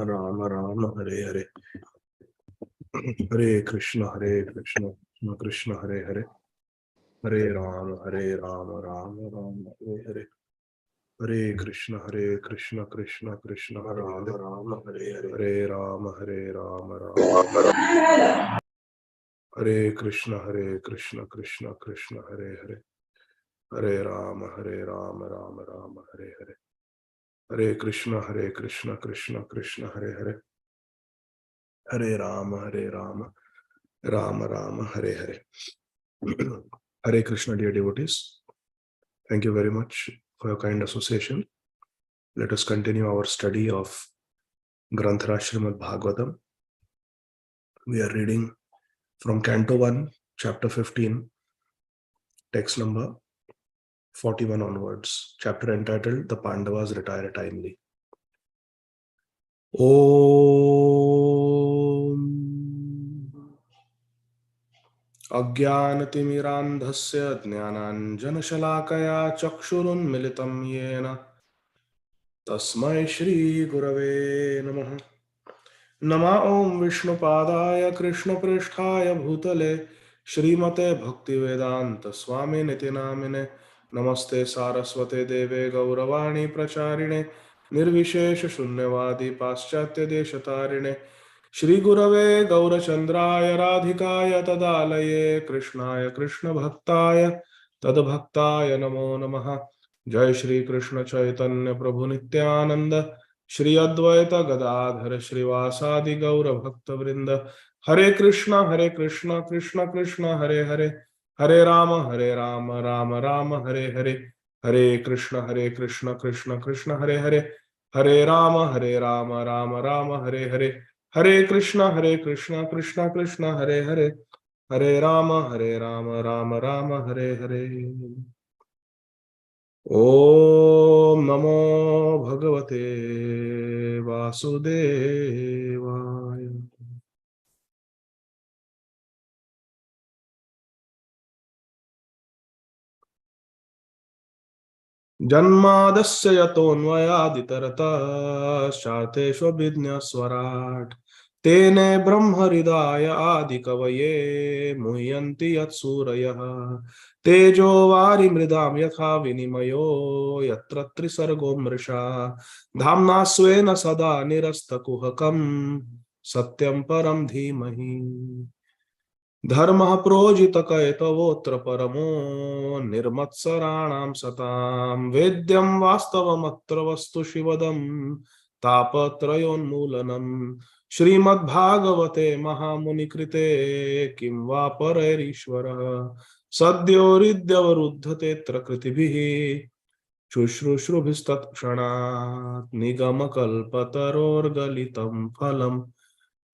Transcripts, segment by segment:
Ram Ram Hare Hare, Hare Krishna Krishna Krishna Hare Hare, Hare Ram Ram Ram Hare Hare, Hare Krishna Krishna Krishna Ram Ram Hare Hare, Hare Ram Ram Hare Krishna Krishna Krishna Hare Hare, Hare Ram Ram Ram Hare Hare, Hare Krishna Krishna Krishna Hare Hare, Hare Ram Ram Ram Hare Hare. Hare Krishna, dear devotees. Thank you very much for your kind association. Let us continue our study of Granthara Srīmad Bhāgavatam. We are reading from Canto 1, chapter 15, text number 41 onwards, chapter entitled The Pandavas Retire Timely. Om अज्ञानतिमिरान्धस्य ज्ञानाञ्जनशलाकया चक्षुरुन्मिलितं येन तस्मै श्रीगुरवे नमः. नमः ॐ विष्णुपादाय कृष्णप्रेष्ठाय भूतले श्रीमते भक्तिवेदान्त स्वामिनिति नामिने नमस्ते सारस्वते देवे गौरवाणी प्रचारिणे निर्विशेष शून्यवादी पाश्चात्य देशतारिणे श्रीगुरवे गौरचन्द्राय राधिकाय तदालये कृष्णाय कृष्णभक्ताय तद्भक्ताय नमो नमः. जय श्री कृष्ण चैतन्य प्रभु नित्यानंद श्री अद्वैत गदाधर श्रीवासादि गौर भक्त वृंद. हरे कृष्ण कृष्ण कृष्ण हरे हरे, हरे राम राम राम हरे हरे, हरे कृष्ण कृष्ण कृष्ण हरे हरे, हरे राम राम राम हरे हरे, हरे कृष्ण कृष्ण कृष्ण हरे हरे, हरे राम राम राम हरे हरे. ओम नमो भगवते वासुदेवाय. जन्मादस्य यतोऽन्वयादितरतश्चार्थेष्वभिज्ञस्वराट् तेने ब्रह्महृदाय आदिकवये मुह्यन्ति यत्सूरयः. तेजो वारिमृदां यथा विनिमयो यत्र त्रिसर्गो मृषा धाम्ना स्वेन सदा निरस्तकुहकं सत्यं परं धीमहि. धर्मः प्रोजितकैतवोऽत्र परमो निर्मत्सराणां सतां वेद्यं वास्तवमत्र वस्तु शिवदं तापत्रयोन्मूलनम्. श्रीमद्भागवते महामुनिकृते किं वा परैरीश्वरः सद्योरिद्यवरुध्यतेऽत्र कृतिभिः शुश्रूषुभिस्तत्क्षणात् निगमकल्पतरोर्गलितं फलम्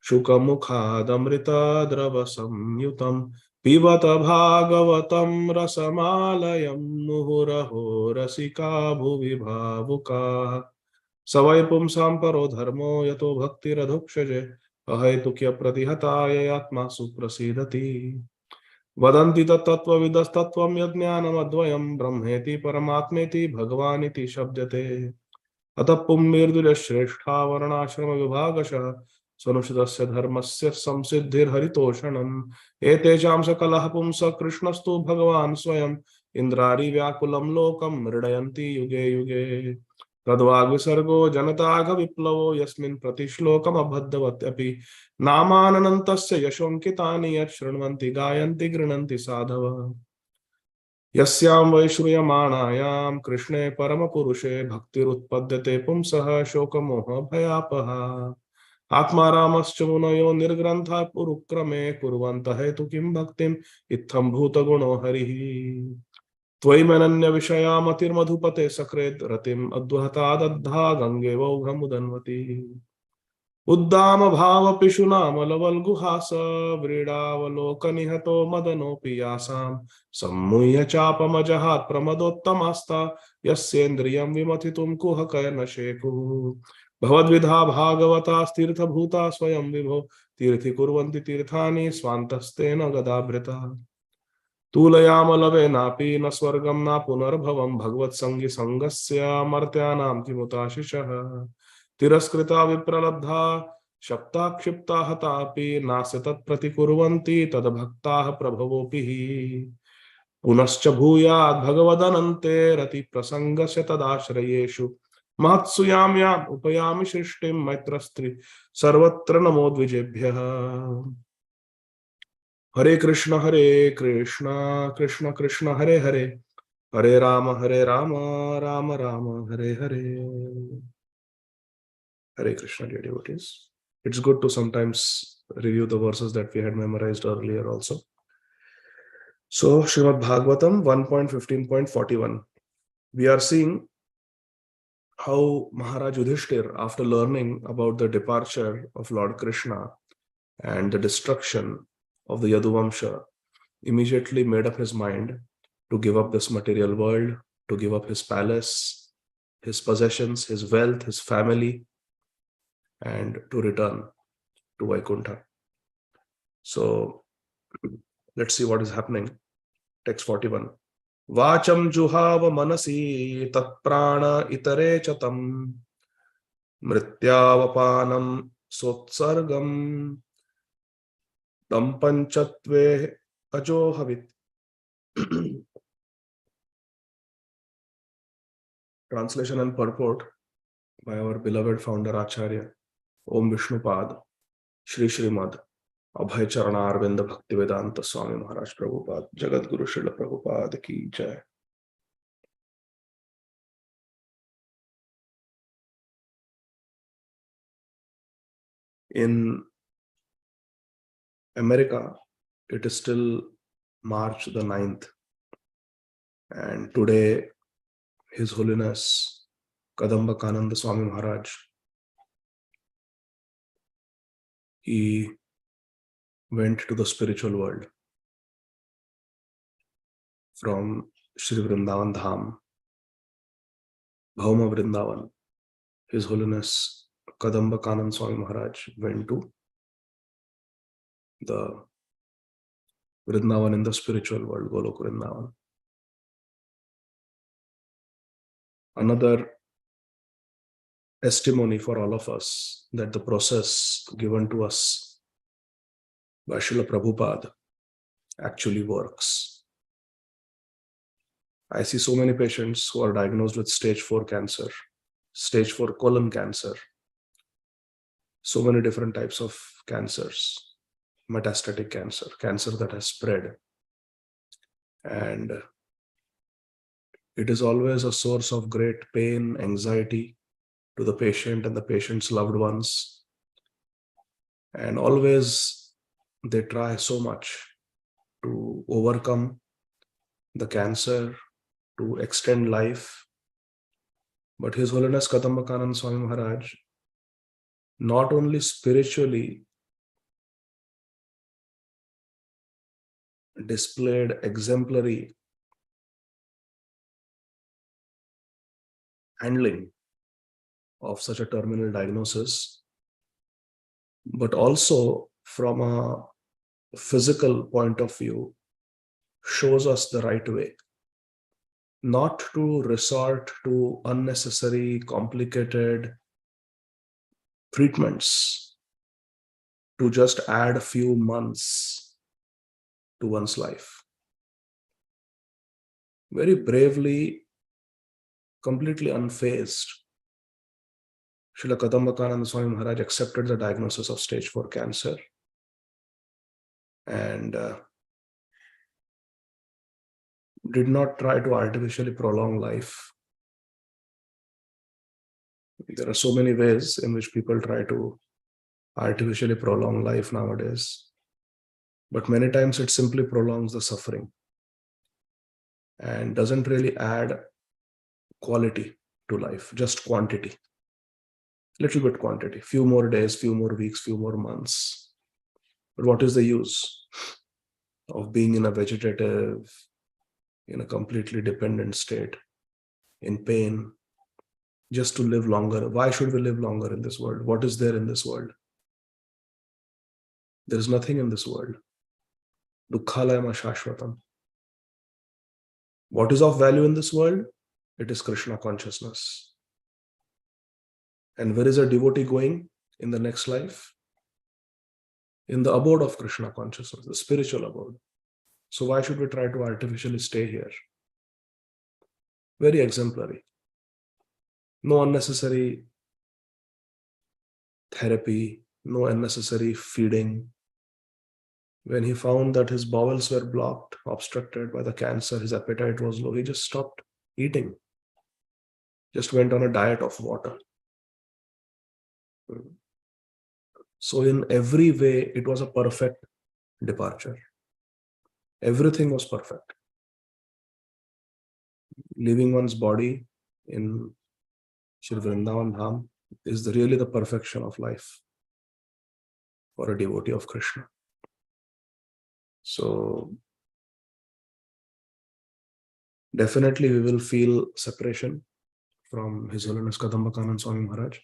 शुकमुखादमृतद्रवसंयुतं पिबत भागवतं रसमालयं मुहुरहो रसिका भुवि भावुकाः. स वै पुंसां परो धर्मो यतो भक्तिरधुक्षजे अहैतुक्यप्रतिहताय आत्मा सुप्रसीदति. वदन्ति तत्त्वविदस्तत्त्वं यज्ञानमद्वयं ब्रह्मेति परमात्मेति भगवानिति शब्दते. अतः पुंर्द्विजश्रेष्ठा वर्णाश्रमविभागशः स्वनुषितस्य धर्मस्य संसिद्धिर्हरितोषणम्. एतेषां सकलः पुंसः कृष्णस्तु भगवान् स्वयम् इन्द्रारिव्याकुलं लोकं मृडयन्ति युगे युगे. तद्वाग्विसर्गो जनताघविप्लवो यस्मिन् प्रतिश्लोकमबद्धवत्यपि नामानन्तस्य यशोऽङ्कितानि यत् शृण्वन्ति गायन्ति गृह्णन्ति साधवः. यस्यां वै श्रूयमाणायां कृष्णे परमपुरुषे भक्तिरुत्पद्यते पुंसः शोकमोहभयापहा. आत्मा रामश्च मुनयो निर्ग्रन्था पुरुक्रमे कुर्वन्तः हेतु किं भक्तिम् इत्थं भूतगुणो हरिः. त्वयि मनन्य विषया मतिर्मधुपते सकृत् रतिम् अद्वहता दद्धा गंगे वौघमुदन्वती. उद्दाम भाव पिशुनामलवल्गुहास व्रीडावलोकनिहतो मदनोऽपि यासां सम्मुह्य चापमजहात् प्रमदोत्तमास्ता यस्येन्द्रियं विमथितुं कुहकर्न शेकुः. भवद्विधा भागवतास्तीर्थभूता स्वयं विभो तीर्थि कुर्वन्ति तीर्थानि स्वान्तस्तेन गदाभृता. तूलयामलवेनापि न स्वर्गं न पुनर्भवं भगवत्सङ्गि सङ्गस्य मर्त्यानां किमुताशिषः. Tiraskrita vipralabdha shapta kshipta hatapi nasatat pratikurvanti tad bhaktaha prabhavopihi punascha bhuyat bhagavadanante rati prasangasya tadashrayeshu mahatsuyamya upayami shrishtim maitrastri sarvatra namo dvijebhyah. Hare Krishna, Krishna Krishna, Hare Hare, Hare Rama, Rama Rama, Hare Hare. Hare Krishna, dear devotees. It's good to sometimes review the verses that we had memorized earlier also. So, Srīmad Bhāgavatam 1.15.41. We are seeing how Maharaj Yudhishthir, after learning about the departure of Lord Krishna and the destruction of the Yaduvamsha, immediately made up his mind to give up this material world, to give up his palace, his possessions, his wealth, his family, and to return to Vaikuntha. So let's see what is happening. Text 41. Vacham juhava manasi tat prana itare chatam mrityavapanam sotsargam tam panchatve ajohavit. Translation and purport by our beloved founder Acharya Om Vishnupad Shri Srīmad Abhay Charana Arvinda Bhakti Vedanta Swami Maharaj Prabhupada Jagat Guru Srila Prabhupada Ki Jai. In America, it is still March the 9th, and today His Holiness Kadamba Kananda Swami Maharaj, he went to the spiritual world from Shri Vrindavan Dham, Bhauma Vrindavan. His Holiness Kadamba Kananda Swami Maharaj went to the Vrindavan in the spiritual world, Golok Vrindavan. Another testimony for all of us that the process given to us by Srila Prabhupada actually works. I see so many patients who are diagnosed with stage 4 cancer, stage 4 colon cancer, so many different types of cancers, metastatic cancer, cancer that has spread. And it is always a source of great pain, anxiety to the patient and the patient's loved ones. And always they try so much to overcome the cancer, to extend life. But His Holiness Kadamba Kananda Swami Maharaj not only spiritually displayed exemplary handling of such a terminal diagnosis, but also from a physical point of view shows us the right way, not to resort to unnecessary, complicated treatments to just add a few months to one's life. Very bravely, completely unfazed, Srila Kadamba Kananda Swami Maharaj accepted the diagnosis of stage 4 cancer and did not try to artificially prolong life. There are so many ways in which people try to artificially prolong life nowadays, but many times it simply prolongs the suffering and doesn't really add quality to life, just quantity. Little bit quantity, few more days, few more weeks, few more months. But what is the use of being in a vegetative, in a completely dependent state, in pain, just to live longer? Why should we live longer in this world? What is there in this world? There is nothing in this world. Dukkhalayama shashvatam. What is of value in this world? It is Krishna consciousness. And where is a devotee going in the next life? In the abode of Krishna consciousness, the spiritual abode. So why should we try to artificially stay here? Very exemplary. No unnecessary therapy, no unnecessary feeding. When he found that his bowels were blocked, obstructed by the cancer, his appetite was low, he just stopped eating. Just went on a diet of water. So in every way, it was a perfect departure. Everything was perfect. Leaving one's body in Shri Vrindavan Dham is really the perfection of life for a devotee of Krishna. So definitely we will feel separation from His Holiness Kadambakanand Swami Maharaj.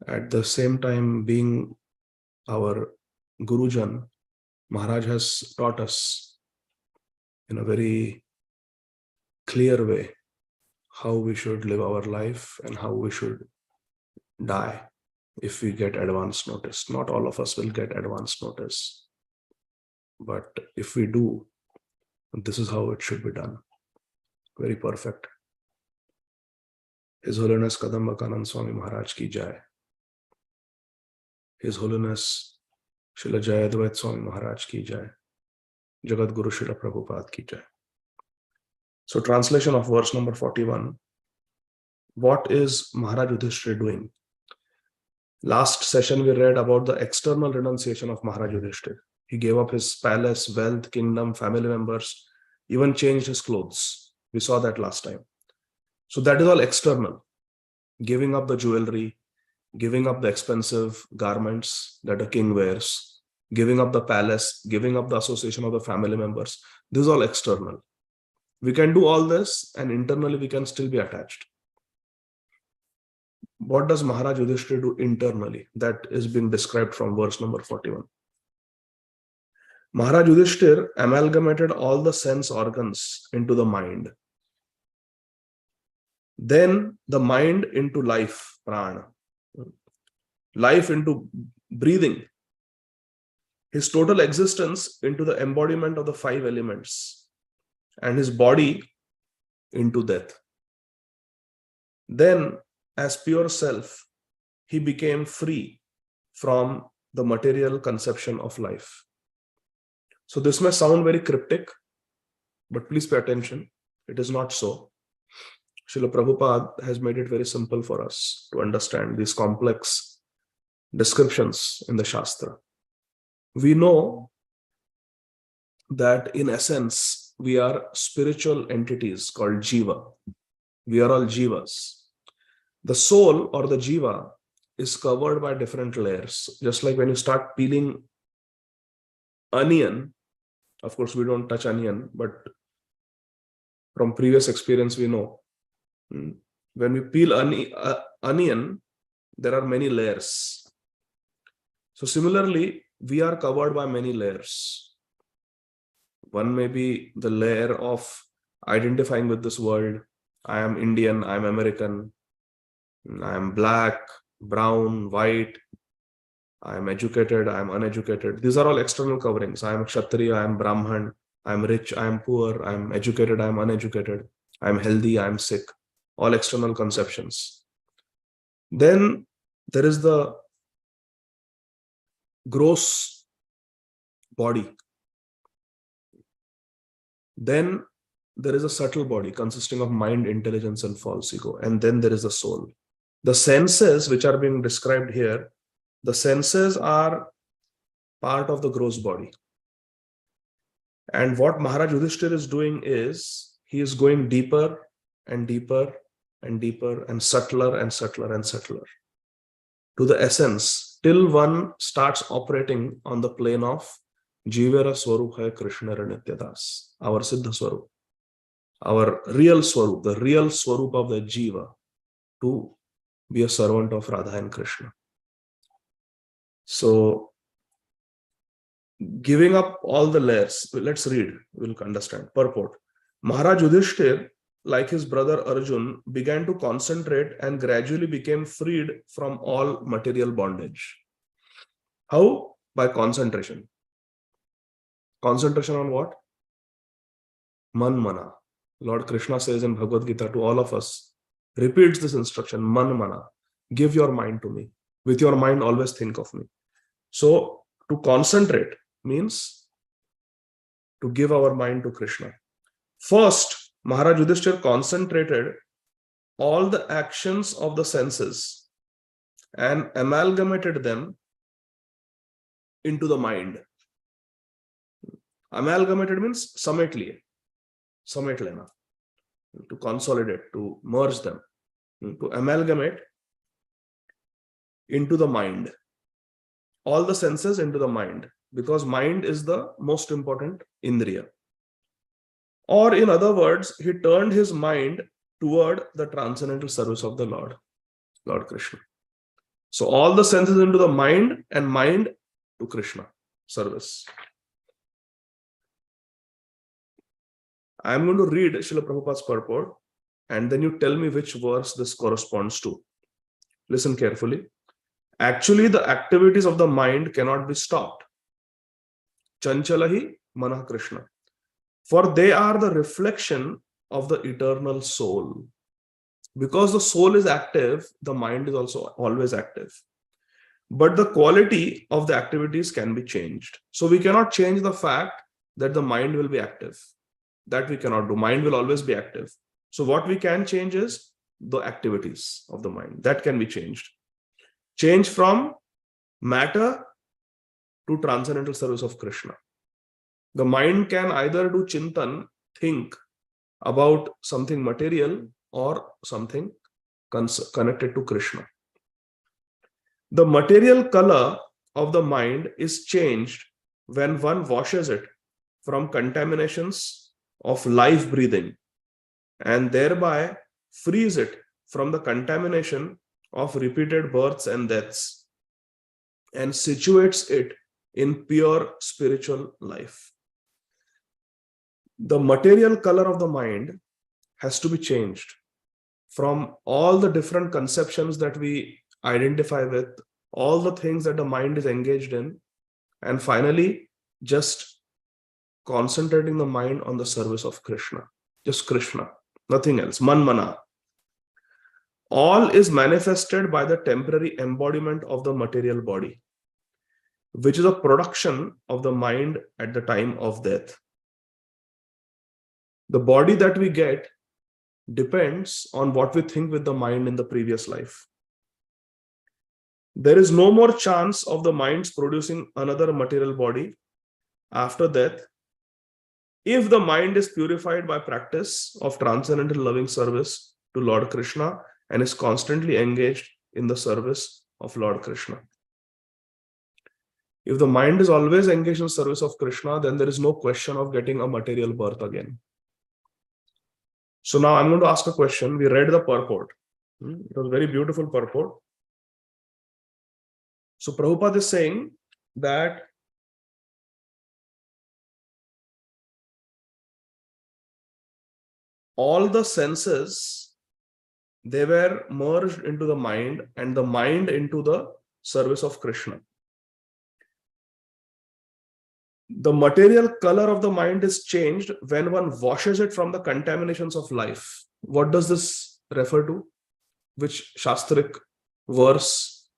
At the same time, being our Gurujan, Maharaj has taught us in a very clear way how we should live our life and how we should die if we get advance notice. Not all of us will get advance notice, but if we do, this is how it should be done. Very perfect. His Holiness Kadambakanand Swami Maharaj ki jai. His Holiness Srila Jayadvaita Swami Maharaj ki jai. Jagat Guru Srila Prabhupada ki jai. So translation of verse number 41. What is Maharaj Yudhishthira doing? Last session we read about the external renunciation of Maharaj Yudhishthira. He gave up his palace, wealth, kingdom, family members, even changed his clothes. We saw that last time. So that is all external. Giving up the jewelry, giving up the expensive garments that a king wears, giving up the palace, giving up the association of the family members. This is all external. We can do all this and internally we can still be attached. What does Maharaj Yudhishthira do internally? That is being described from verse number 41. Maharaj Yudhishthira amalgamated all the sense organs into the mind. Then the mind into life, prana. Life into breathing. His total existence into the embodiment of the 5 elements. And his body into death. Then, as pure self, he became free from the material conception of life. So this may sound very cryptic, but please pay attention. It is not so. Srila Prabhupada has made it very simple for us to understand these complex descriptions in the Shastra. We know that in essence, we are spiritual entities called Jiva. We are all Jivas. The soul or the Jiva is covered by different layers. Just like when you start peeling onion, of course we don't touch onion, but from previous experience we know, when we peel onion, there are many layers. So similarly, we are covered by many layers. One may be the layer of identifying with this world. I am Indian, I am American, I am black, brown, white, I am educated, I am uneducated. These are all external coverings. I am Kshatriya, I am Brahman, I am rich, I am poor, I am educated, I am uneducated, I am healthy, I am sick. All external conceptions. Then there is the gross body. Then there is a subtle body consisting of mind, intelligence, and false ego. And then there is the soul. The senses which are being described here, the senses are part of the gross body. And what Maharaj Yudhishthira is doing is, he is going deeper and deeper and deeper and subtler and subtler and subtler to the essence, till one starts operating on the plane of Jivera Swarup Hai Krishna Nityadas, our Siddha Swarup, our real Swarup, the real Swarup of the Jiva, to be a servant of Radha and Krishna. So, giving up all the layers, let's read, we'll understand. Purport. Maharaj Yudhishthira like his brother Arjun, began to concentrate and gradually became freed from all material bondage. How? By concentration. Concentration on what? Man mana. Lord Krishna says in Bhagavad Gita to all of us, repeats this instruction, man mana. Give your mind to me. With your mind, always think of me. So, to concentrate means to give our mind to Krishna. First, Maharaj Yudhishthira concentrated all the actions of the senses and amalgamated them into the mind. Amalgamated means samet lena, to consolidate, to merge them, to amalgamate into the mind. All the senses into the mind, because mind is the most important indriya. Or in other words, he turned his mind toward the transcendental service of the Lord Krishna. So all the senses into the mind and mind to Krishna service. I am going to read Srila Prabhupada's purport and then you tell me which verse this corresponds to. Listen carefully. Actually, the activities of the mind cannot be stopped. Chanchalahi manah Krishna. For they are the reflection of the eternal soul. Because the soul is active, the mind is also always active. But the quality of the activities can be changed. So we cannot change the fact that the mind will be active. That we cannot do. Mind will always be active. So what we can change is the activities of the mind. That can be changed. Change from matter to transcendental service of Krishna. The mind can either do chintan, think about something material or something connected to Krishna. The material color of the mind is changed when one washes it from contaminations of life breathing and thereby frees it from the contamination of repeated births and deaths and situates it in pure spiritual life. The material color of the mind has to be changed from all the different conceptions that we identify with, all the things that the mind is engaged in, and finally just concentrating the mind on the service of Krishna. Just Krishna, nothing else. Man mana. All is manifested by the temporary embodiment of the material body, which is a production of the mind at the time of death. The body that we get depends on what we think with the mind in the previous life. There is no more chance of the mind's producing another material body after death if the mind is purified by practice of transcendental loving service to Lord Krishna and is constantly engaged in the service of Lord Krishna. If the mind is always engaged in service of Krishna, then there is no question of getting a material birth again. So now I'm going to ask a question. We read the purport. It was a very beautiful purport. So Prabhupada is saying that all the senses, they were merged into the mind and the mind into the service of Krishna. The material color of the mind is changed when one washes it from the contaminations of life. What does this refer to? Which Shastric verse?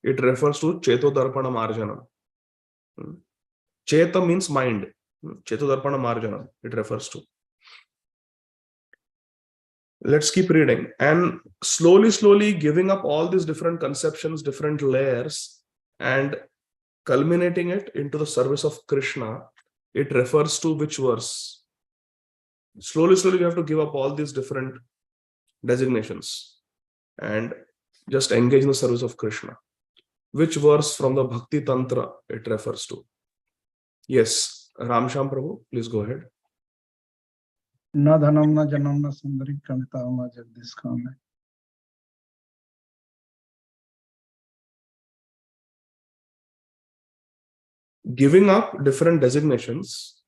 It refers to Cheto Darpana Marjanam. Cheta means mind. Cheto Darpana Marjanam, it refers to. Let's keep reading. And slowly giving up all these different conceptions, different layers, and culminating it into the service of Krishna, it refers to which verse? Slowly you have to give up all these different designations and just engage in the service of Krishna. Which verse from the Bhakti Tantra it refers to? Yes, Ramsham Prabhu, please go ahead. Na dhanam na janam na sundari kantama jagdiskame. Giving up different designations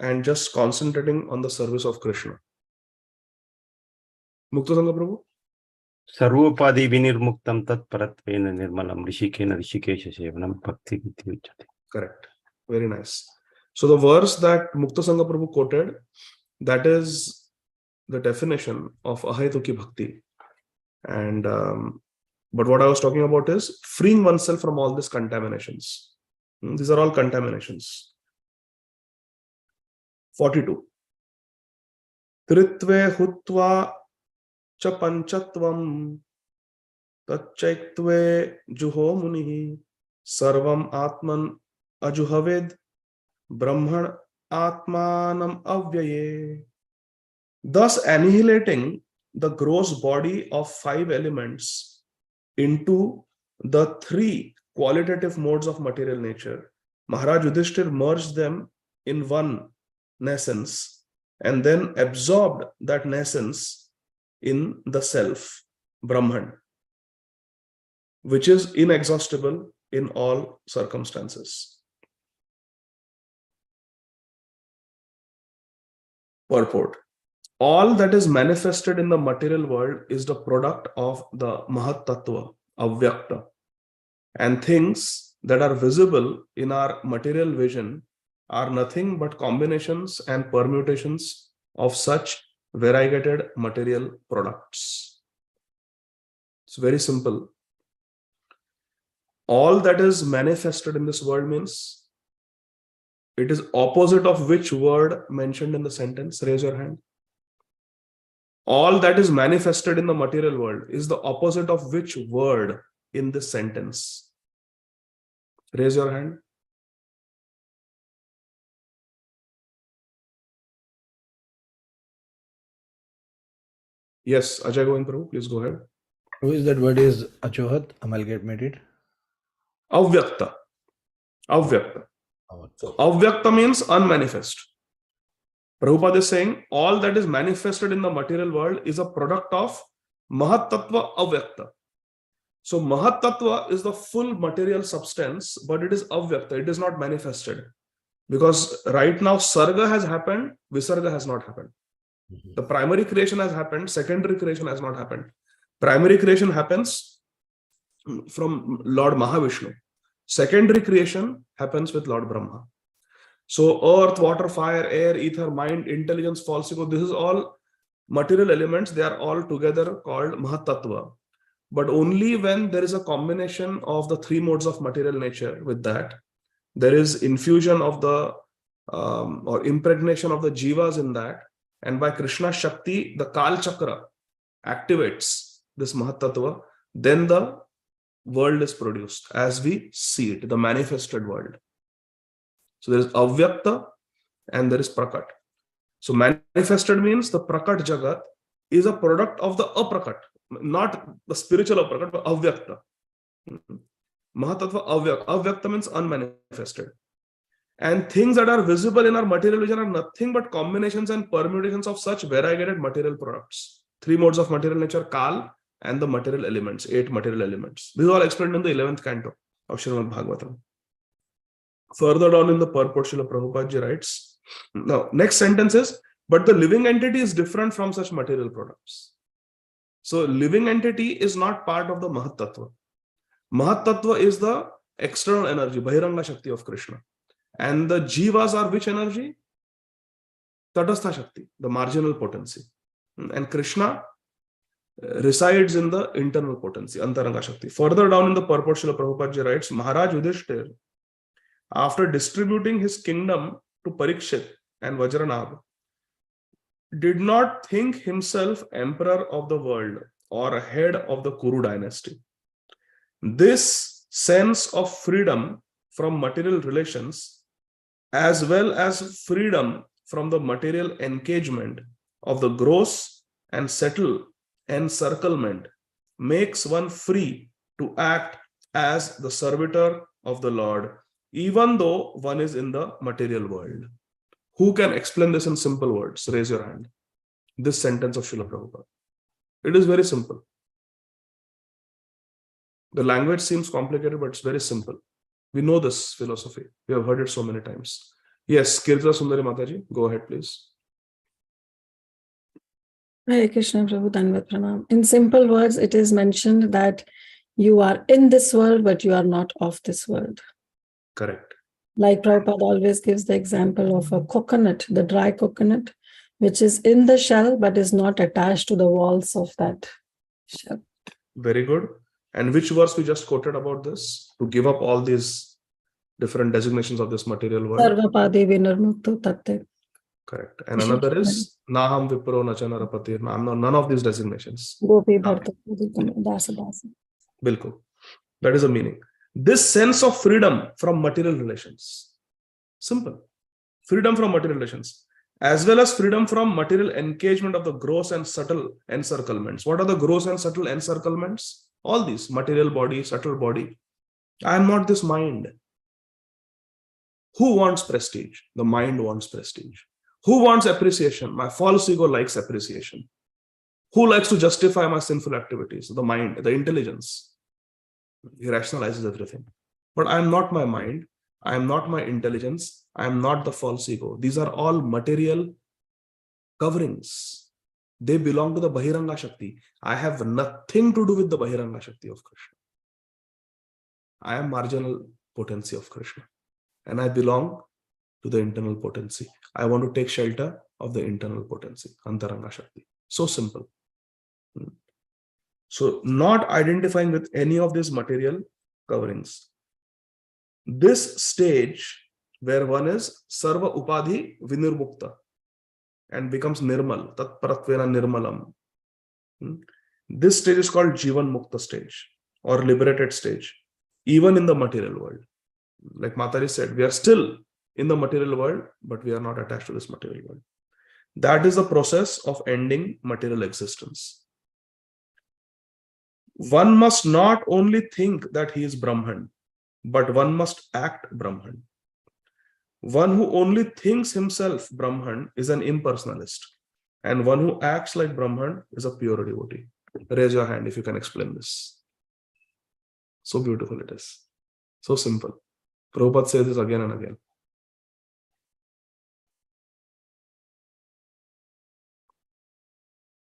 and just concentrating on the service of Krishna. Mukta Sangha Prabhu? Sarvopadi vinirmuktam tat paratvena nirmalam rishikena rishikesha sevanam bhakti vidyuchyate. Correct. Very nice. So the verse that Mukta Sangha Prabhu quoted, that is the definition of ahetuki bhakti. And but what I was talking about is freeing oneself from all these contaminations. These are all contaminations. 42. Tritve hutva cha panchatvam tacchaitve juho munihi sarvam atman ajuhaved brahman atmanam avyaye. Thus annihilating the gross body of 5 elements into the 3 qualitative modes of material nature, Maharaj Yudhishthir merged them in one nescience and then absorbed that nescience in the self, Brahman, which is inexhaustible in all circumstances. Purport. All that is manifested in the material world is the product of the Mahat Tattva, Avyakta. And things that are visible in our material vision are nothing but combinations and permutations of such variegated material products. It's very simple. All that is manifested in this world means it is opposite of which word mentioned in the sentence? Raise your hand. All that is manifested in the material world is the opposite of which word in this sentence? Raise your hand. Yes, Ajay Govind Prabhu, please go ahead. Who is that word is achohat, amalgamated? Avyakta. Avyakta. So avyakta means unmanifest. Prabhupada is saying all that is manifested in the material world is a product of Mahat Tattva Avyakta. So Mahat Tattva is the full material substance, but it is Avyakta. It is not manifested. Because right now Sarga has happened, Visarga has not happened. The primary creation has happened, secondary creation has not happened. Primary creation happens from Lord Mahavishnu. Secondary creation happens with Lord Brahma. So earth, water, fire, air, ether, mind, intelligence, false ego, this is all material elements. They are all together called Mahat Tattva. But only when there is a combination of the 3 modes of material nature with that, there is infusion of the or impregnation of the jivas in that, and by Krishna Shakti, the Kal Chakra activates this Mahat Tattva, then the world is produced as we see it, the manifested world. So there is Avyakta and there is Prakat. So manifested means the Prakat Jagat is a product of the Aprakat, not the spiritual Aprakat, but Avyakta. Mahatattva Avyakta. Avyakta means unmanifested. And things that are visible in our material vision are nothing but combinations and permutations of such variegated material products. 3 modes of material nature, Kal, and the material elements, 8 material elements. This is all explained in the 11th canto of Srīmad Bhāgavatam. Further down in the purport, Srila Prabhupada ji writes, now next sentence is, but the living entity is different from such material products. So living entity is not part of the Mahat Tattva. Mahat Tattva is the external energy, Bahiranga Shakti of Krishna. And the jivas are which energy? Tadastha Shakti, the marginal potency. And Krishna resides in the internal potency, Antaranga Shakti. Further down in the purport, Srila Prabhupada ji writes, Maharaj Yudhishthir, after distributing his kingdom to Parikshit and Vajranabh, did not think himself emperor of the world or head of the Kuru dynasty. This sense of freedom from material relations, as well as freedom from the material engagement of the gross and subtle encirclement, makes one free to act as the servitor of the Lord, even though one is in the material world. Who can explain this in simple words? Raise your hand. This sentence of Srila Prabhupada. It is very simple. The language seems complicated, but it's very simple. We know this philosophy. We have heard it so many times. Yes, Kirtana Sundari Mataji, go ahead, please. Hare Krishna Prabhu, Dandavat Pranam. In simple words, it is mentioned that you are in this world, but you are not of this world. Correct. Like Prabhupada always gives the example of a coconut, the dry coconut, which is in the shell, but is not attached to the walls of that shell. Very good. And which verse we just quoted about this? To give up all these different designations of this material world. Sarvapadi vinirmukto tatte. Correct. And another is Naham Vipro Nachana Rapati. None of these designations. Gopi Bharta Dasa Dasa. Bilkul. That is the meaning. This sense of freedom from material relations. Simple. Freedom from material relations. As well as freedom from material engagement of the gross and subtle encirclements. What are the gross and subtle encirclements? All these. Material body, subtle body. I am not this mind. Who wants prestige? The mind wants prestige. Who wants appreciation? My false ego likes appreciation. Who likes to justify my sinful activities? The mind, the intelligence. He rationalizes everything. But I am not my mind. I am not my intelligence. I am not the false ego. These are all material coverings. They belong to the Bahiranga Shakti. I have nothing to do with the Bahiranga Shakti of Krishna. I am marginal potency of Krishna. And I belong to the internal potency. I want to take shelter of the internal potency, Antaranga Shakti. So simple. So not identifying with any of these material coverings. This stage where one is Sarva Upadhi Vinirmukta and becomes Nirmal, Tat Paratvena Nirmalam. This stage is called Jivan Mukta stage or liberated stage, even in the material world. Like Mataji said, we are still in the material world, but we are not attached to this material world. That is the process of ending material existence. One must not only think that he is Brahman, but one must act Brahman. One who only thinks himself Brahman is an impersonalist, and one who acts like Brahman is a pure devotee. Raise your hand if you can explain this. So beautiful it is. So simple. Prabhupada says this again and again.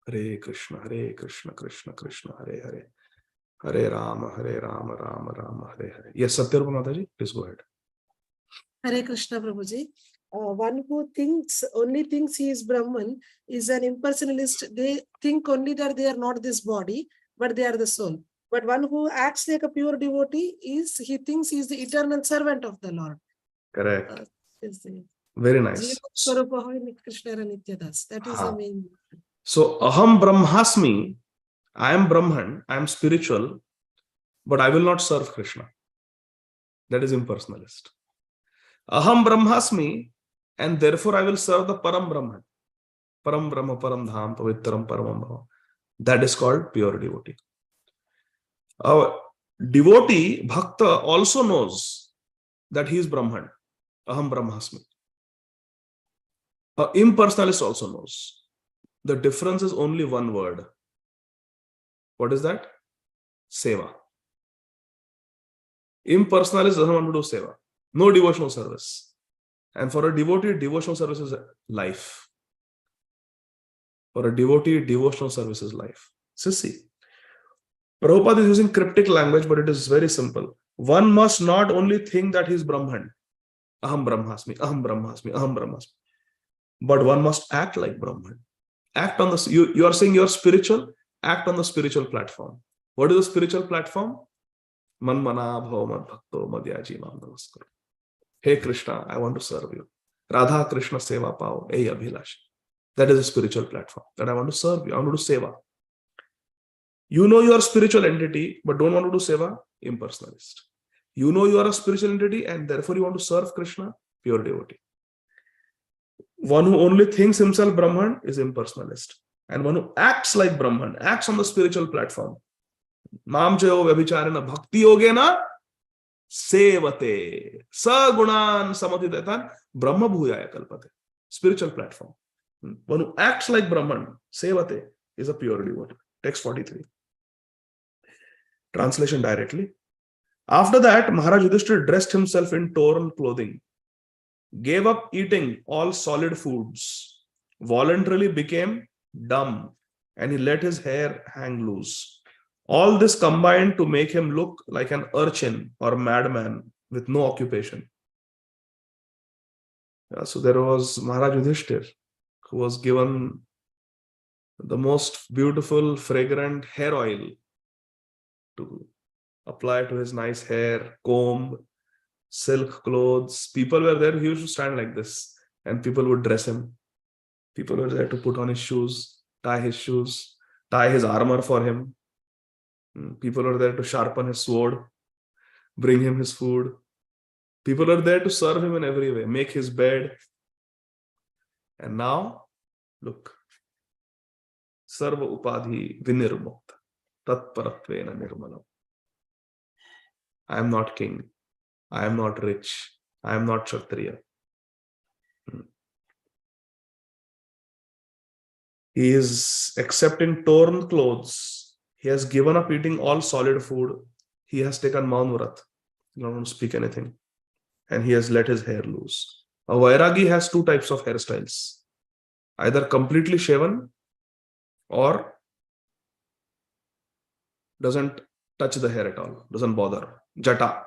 Hare Krishna, Krishna Krishna, Hare Hare. Hare Rama, Rama Rama, Hare Hare. Yes, Satyarupama Mataji, please go ahead. Hare Krishna Prabhuji. One who only thinks he is Brahman is an impersonalist. They think only that they are not this body, but they are the soul. But one who acts like a pure devotee he thinks he is the eternal servant of the Lord. Correct. Very nice. That is the main. So, Aham Brahmasmi, I am Brahman, I am spiritual, but I will not serve Krishna. That is impersonalist. Aham Brahmasmi, and therefore I will serve the Param Brahman. Param Brahma, Param Dham, Pavitram, Paramam Bhava. That is called pure devotee. Our devotee, Bhakta, also knows that he is Brahman. Aham Brahmasmi. An impersonalist also knows. The difference is only one word. What is that? Seva. Impersonalist doesn't want to do seva. No devotional service. And for a devotee, devotional service is life. For a devotee, devotional service is life. So see, Prabhupada is using cryptic language, but it is very simple. One must not only think that he is Brahman. Aham Brahmasmi, Aham Brahmasmi, Aham Brahmasmi. But one must act like Brahman. Act on this. You are saying you are spiritual. Act on the spiritual platform. What is the spiritual platform? Man mana bhava mad bhakto madhyaji mam namaskar. Hey Krishna, I want to serve you. Radha Krishna seva pao, hey Abhilash. That is a spiritual platform. That I want to serve you. I want to do seva. You know you are a spiritual entity, but don't want to do seva? Impersonalist. You know you are a spiritual entity, and therefore you want to serve Krishna? Pure devotee. One who only thinks himself Brahman is impersonalist. And one who acts like Brahman, acts on the spiritual platform. Mam chayo vyabhicharena bhakti yogena sevate sagunan samadhitatan brahma bhuyaya kalpate. Spiritual platform. One who acts like Brahman, sevate, is a pure devotee. Text 43. Translation directly. After that, Maharaj Yudhishthira dressed himself in torn clothing. gave up eating all solid foods, voluntarily became dumb, and he let his hair hang loose. All this combined to make him look like an urchin or madman with no occupation. So there was Maharaj Yudhishthir, who was given the most beautiful, fragrant hair oil to apply to his nice hair, comb, silk clothes. People were there. He used to stand like this, and people would dress him. People were there to put on his shoes, tie his armor for him. People were there to sharpen his sword, bring him his food. People are there to serve him in every way, make his bed. And now, look, Sarva Upadhi Vinirmukta Tat Paratvena Nirmalam. I am not king. I am not rich. I am not Kshatriya. He is accepting torn clothes. He has given up eating all solid food. He has taken Maunvrat. He doesn't want to speak anything. And he has let his hair loose. A Vairagi has two types of hairstyles. Either completely shaven or doesn't touch the hair at all. Doesn't bother. Jata.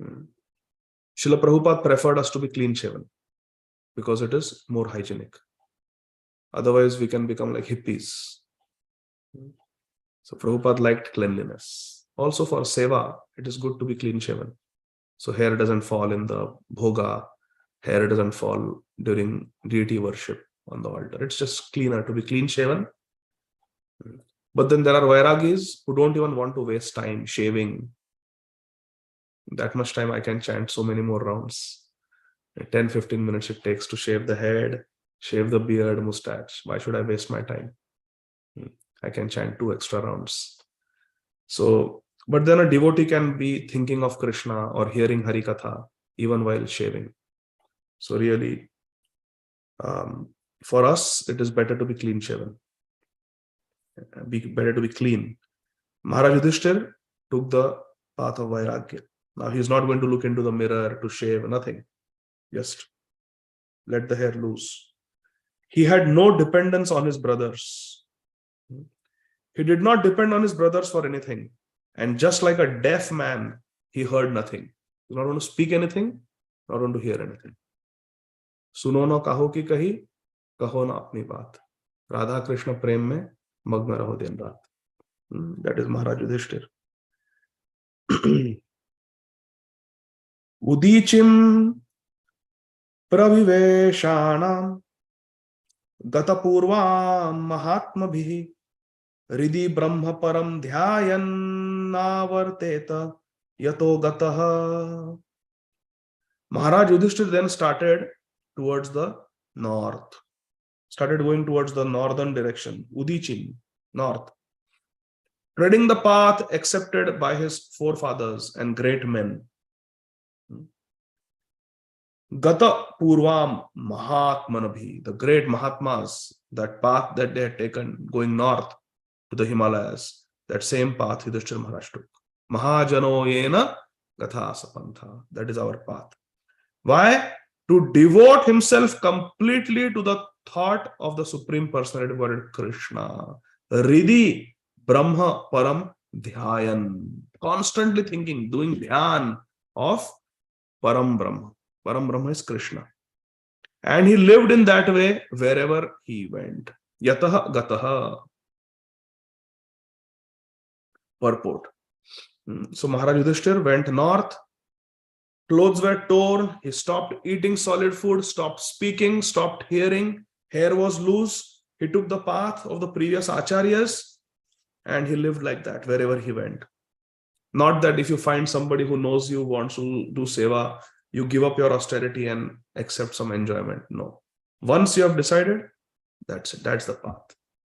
Srila Prabhupada preferred us to be clean shaven because it is more hygienic. Otherwise, we can become like hippies. So Prabhupada liked cleanliness. Also for seva, it is good to be clean shaven. So hair doesn't fall in the bhoga, hair doesn't fall during deity worship on the altar. It's just cleaner to be clean shaven. But then there are Vairagis who don't even want to waste time shaving. That much time I can chant so many more rounds. 10-15 minutes it takes to shave the head, shave the beard, mustache. Why should I waste my time? I can chant 2 extra rounds. So, but then a devotee can be thinking of Krishna or hearing Hari Katha even while shaving. So really, for us, it is better to be clean shaven. Better to be clean. Maharaj Yudhishthir took the path of Vairagya. Now he's not going to look into the mirror to shave, nothing. Just let the hair loose. He had no dependence on his brothers. He did not depend on his brothers for anything. And just like a deaf man, he heard nothing. He's not going to speak anything, not going to hear anything. Suno na kaho ki kahi, kaho na apni baat. Radha Krishna prem mein magna raho din raat. That is Maharaj Yudhishthir. Udichim praviveshanam gatapurvam mahatmabhihi Ridi Brahma Param Dhyayan Navarteta Yato Gataha. Maharaj Yudhishthir then started towards the north. Started going towards the northern direction. Udichin, north. Treading the path accepted by his forefathers and great men. Gata Purvam Mahatmanabhi. The great Mahatmas, that path that they had taken going north to the Himalayas, that same path Yudhishthira Maharaj took. Mahajano yena gatha sapantha. That is our path. Why? To devote himself completely to the thought of the Supreme Personality of Godhead Krishna. Ridi Brahma Param Dhyayan. Constantly thinking, doing dhyan of Param Brahma. Param Brahma is Krishna. And he lived in that way wherever he went. Yataha Gataha. Purport. So Maharaj Yudhishthir went north. Clothes were torn. He stopped eating solid food, stopped speaking, stopped hearing. Hair was loose. He took the path of the previous acharyas and he lived like that wherever he went. Not that if you find somebody who knows you, wants to do seva, you give up your austerity and accept some enjoyment. No. Once you have decided, that's it. That's the path.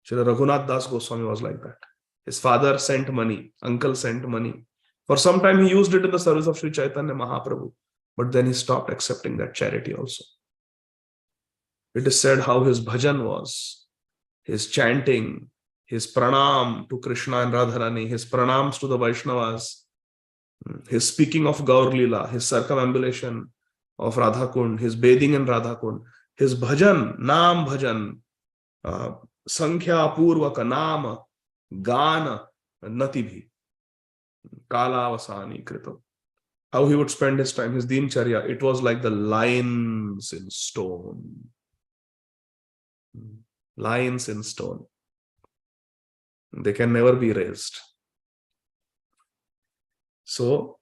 Srila Raghunath Das Goswami was like that. His father sent money, uncle sent money. For some time he used it in the service of Sri Chaitanya Mahaprabhu, but then he stopped accepting that charity also. It is said how his bhajan was, his chanting, his pranam to Krishna and Radharani, his pranams to the Vaishnavas, his speaking of Gaur Leela, his circumambulation of Radha Kund, his bathing in Radha Kund, his bhajan, naam bhajan, sankhya purvaka naam, gana, nati bhi, kalavasani krito. How he would spend his time, his dincharya, it was like the lines in stone. Lines in stone. They can never be erased. So,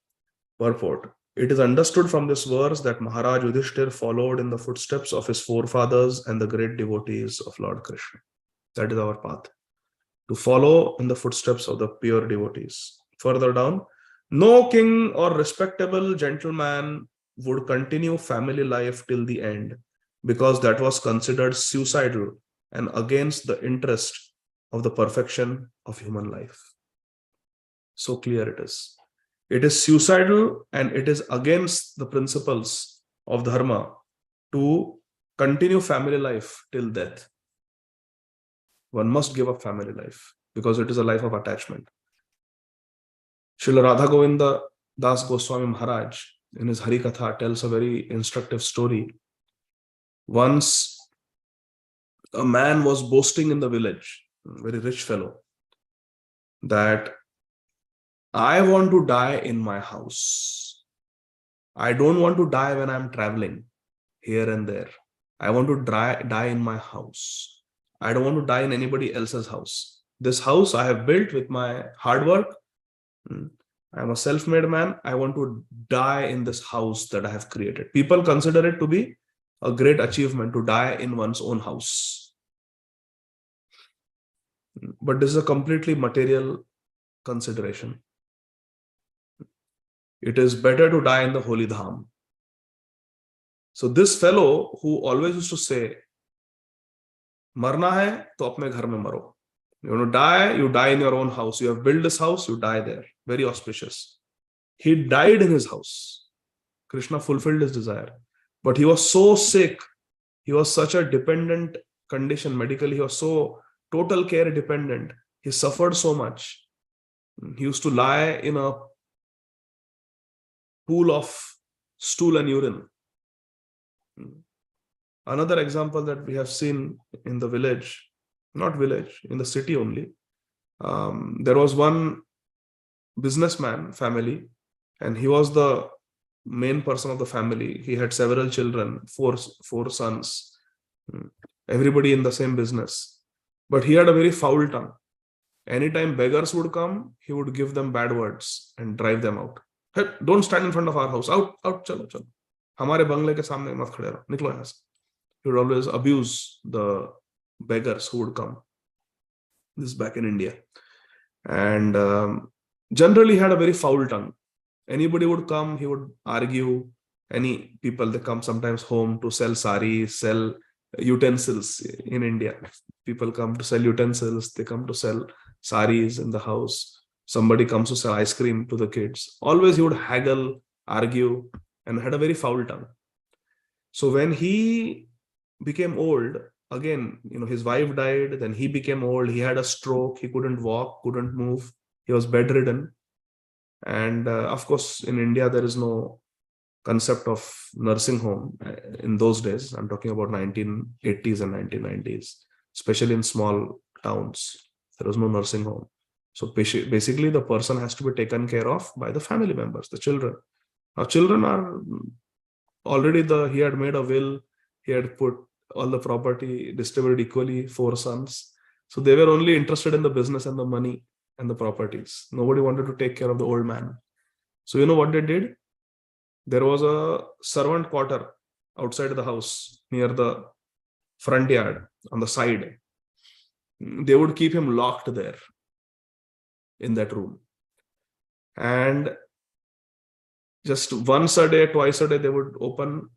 purport. It is understood from this verse that Maharaj Yudhishthir followed in the footsteps of his forefathers and the great devotees of Lord Krishna. That is our path. To follow in the footsteps of the pure devotees. Further down, no king or respectable gentleman would continue family life till the end, because that was considered suicidal and against the interest of the perfection of human life. So clear it is. It is suicidal and it is against the principles of dharma to continue family life till death. One must give up family life because it is a life of attachment. Srila Radha Govinda Das Goswami Maharaj in his Hari Katha tells a very instructive story. Once a man was boasting in the village, a very rich fellow, that I want to die in my house. I don't want to die when I'm traveling here and there. I want to die in my house. I don't want to die in anybody else's house. This house I have built with my hard work. I'm a self-made man. I want to die in this house that I have created. People consider it to be a great achievement to die in one's own house. But this is a completely material consideration. It is better to die in the holy dham. So this fellow who always used to say, marna hai to apne ghar mein maro. You want to die, you die in your own house. You have built this house, you die there. Very auspicious. He died in his house. Krishna fulfilled his desire. But he was so sick. He was such a dependent condition medically. He was so total care dependent. He suffered so much. He used to lie in a pool of stool and urine. Another example that we have seen in the village, not village, in the city only. There was one businessman family, and he was the main person of the family. He had several children, four sons, everybody in the same business. But he had a very foul tongue. Anytime beggars would come, he would give them bad words and drive them out. Hey, don't stand in front of our house. Out, chalo. Hamare bangle ke samne mat khade raho. Niklo yahan se. He would always abuse the beggars who would come. This is back in India. And generally had a very foul tongue. Anybody would come, he would argue. Any people, they come sometimes home to sell saris, sell utensils in India. People come to sell utensils, they come to sell saris in the house. Somebody comes to sell ice cream to the kids. Always he would haggle, argue, and had a very foul tongue. So when he became old, again, his wife died, then he became old, he had a stroke, he couldn't walk, couldn't move, he was bedridden. And of course, in India, there is no concept of nursing home in those days. I'm talking about 1980s and 1990s, especially in small towns. There was no nursing home. So basically, the person has to be taken care of by the family members, the children. Now, children are already he had made a will, he had put all the property distributed equally, 4 sons. So they were only interested in the business and the money and the properties. Nobody wanted to take care of the old man. So you know what they did? There was a servant quarter outside the house near the front yard on the side. They would keep him locked there in that room. And just once a day, twice a day, they would open,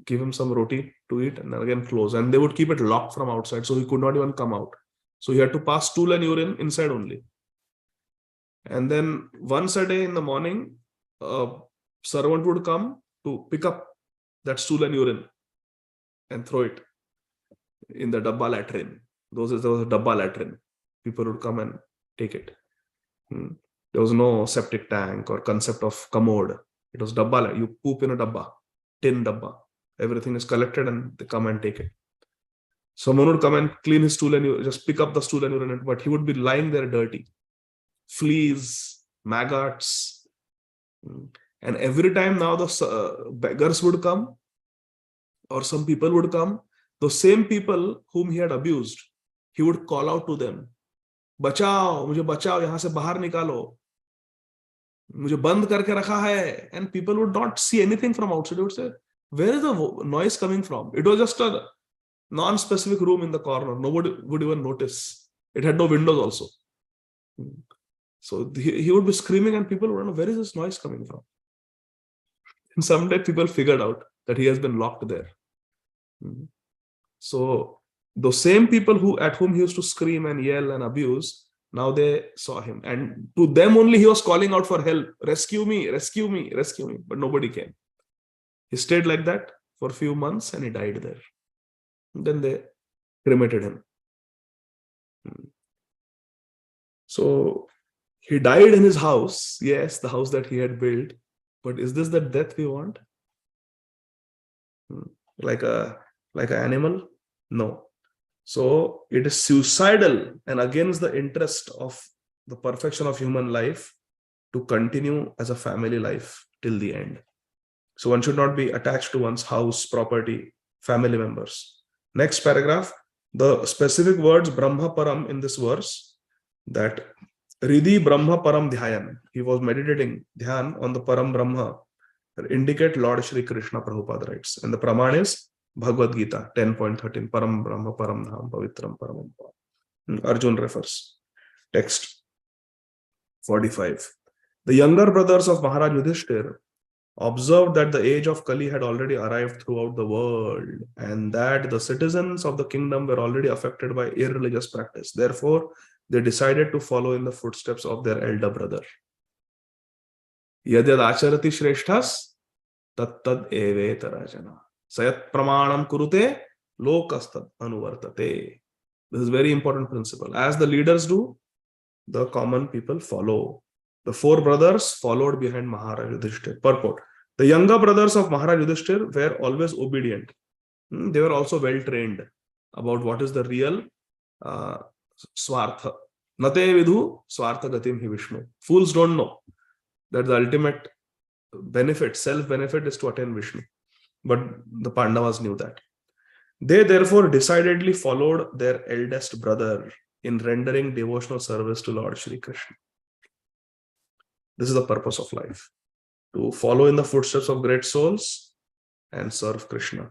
give him some roti to eat, and then again close. And they would keep it locked from outside, so he could not even come out. So he had to pass stool and urine inside only. And then once a day in the morning, a servant would come to pick up that stool and urine and throw it in the dabba latrine. There was a dabba latrine. People would come and take it. There was no septic tank or concept of commode. It was dabba. You poop in a dabba. tin dabba. Everything is collected and they come and take it. Someone would come and clean his stool and you just pick up the stool and urinate, but he would be lying there dirty. Fleas, maggots. And every time now the beggars would come or some people would come, those same people whom he had abused, he would call out to them, bachao, mujhe bachao, yahan se bahar nikalo. Mujhe band karke rakha hai. And people would not see anything from outside. They would say, where is the noise coming from? It was just a non-specific room in the corner. Nobody would even notice. It had no windows also. So he would be screaming and people would know, where is this noise coming from? And someday people figured out that he has been locked there. So those same people at whom he used to scream and yell and abuse, now they saw him. And to them only he was calling out for help. Rescue me, rescue me, rescue me. But nobody came. He stayed like that for a few months and he died there. Then they cremated him. So he died in his house. Yes, the house that he had built. But is this the death we want? Like an animal? No. So it is suicidal and against the interest of the perfection of human life to continue as a family life till the end. So one should not be attached to one's house, property, family members. Next paragraph, the specific words Brahma Param in this verse, that Ridhi Brahma Param Dhyayan, he was meditating Dhyan on the Param Brahma, indicate Lord Shri Krishna, Prabhupada writes. And the Praman is Bhagavad Gita 10.13, Param Brahma Param Dham Pavitram Paramam. Arjun refers. Text 45. The younger brothers of Maharaj Yudhishthir observed that the age of Kali had already arrived throughout the world and that the citizens of the kingdom were already affected by irreligious practice. Therefore, they decided to follow in the footsteps of their elder brother. Yadyad acharati shreshthas tattad evetara jana. Sayat pramanam kurute lokastad anuvartate. This is a very important principle. As the leaders do, the common people follow. The four brothers followed behind Maharaj Yudhishthir. Purport. The younger brothers of Maharaj Yudhishthir were always obedient. They were also well trained about what is the real swartha. Nate vidhu swartha gatim hi Vishnu. Fools don't know that the ultimate benefit, self-benefit is to attain Vishnu. But the Pandavas knew that. They therefore decidedly followed their eldest brother in rendering devotional service to Lord Shri Krishna. This is the purpose of life, to follow in the footsteps of great souls and serve Krishna.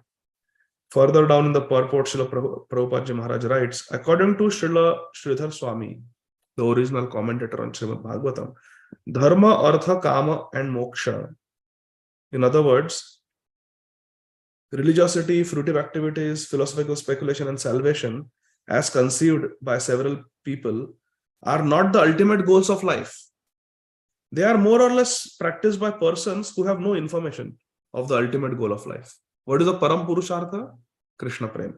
Further down in the purport, Srila Prabhupada Ji Maharaj writes, according to Srila Sridhar Swami, the original commentator on Srīmad Bhāgavatam, Dharma, Artha, Kama and Moksha. In other words, religiosity, fruitive activities, philosophical speculation and salvation, as conceived by several people, are not the ultimate goals of life. They are more or less practiced by persons who have no information of the ultimate goal of life. What is the Param Purushartha? Krishna Prem.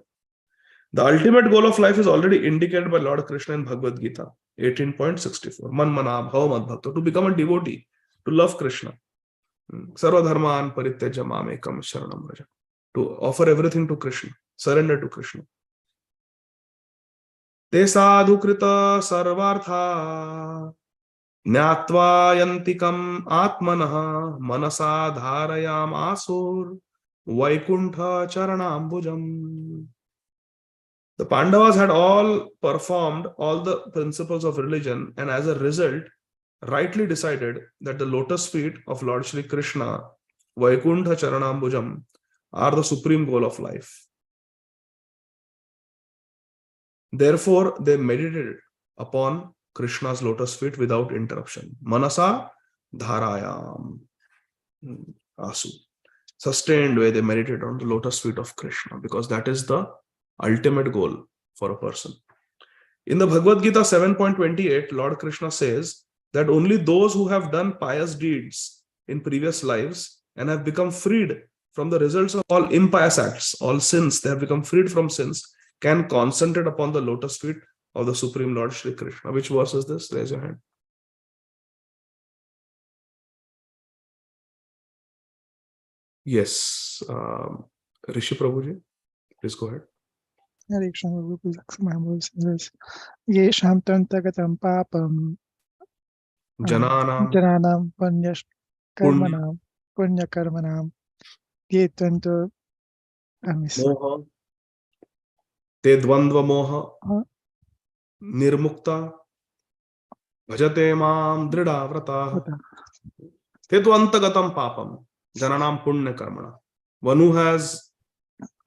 The ultimate goal of life is already indicated by Lord Krishna in Bhagavad Gita 18.64. Man mana bhava mad bhakta. To become a devotee, to love Krishna. Sarva dharman parityaja mamekam sharanam vraja. To offer everything to Krishna, surrender to Krishna. Te sadhu krita sarvartha Jnatva yantikam atmanah manasa dharayam asur Vaikuntha charanambujam. The Pandavas had all performed all the principles of religion and as a result rightly decided that the lotus feet of Lord Shri Krishna, Vaikuntha charanambujam, are the supreme goal of life. Therefore, they meditated upon Krishna's lotus feet without interruption. Manasa dharayam asu. Sustained way they meditate on the lotus feet of Krishna because that is the ultimate goal for a person. In the Bhagavad Gita 7.28, Lord Krishna says that only those who have done pious deeds in previous lives and have become freed from the results of all impious acts, all sins, they have become freed from sins, can concentrate upon the lotus feet of the Supreme Lord Shri Krishna. Which verse is this? Raise your hand. Yes, Rishi Prabhuji, please go ahead. Hare Krishna Prabhu, Lakshmana says, Yesham Tantagatam Papam Jananam Punyash Karmanam Punya Karmanam Ye Tanto Moha, te dvandva moha, nirmukta, bhajate mam drida vrata, te dvantagatam papam, jananam punya karmana. One who has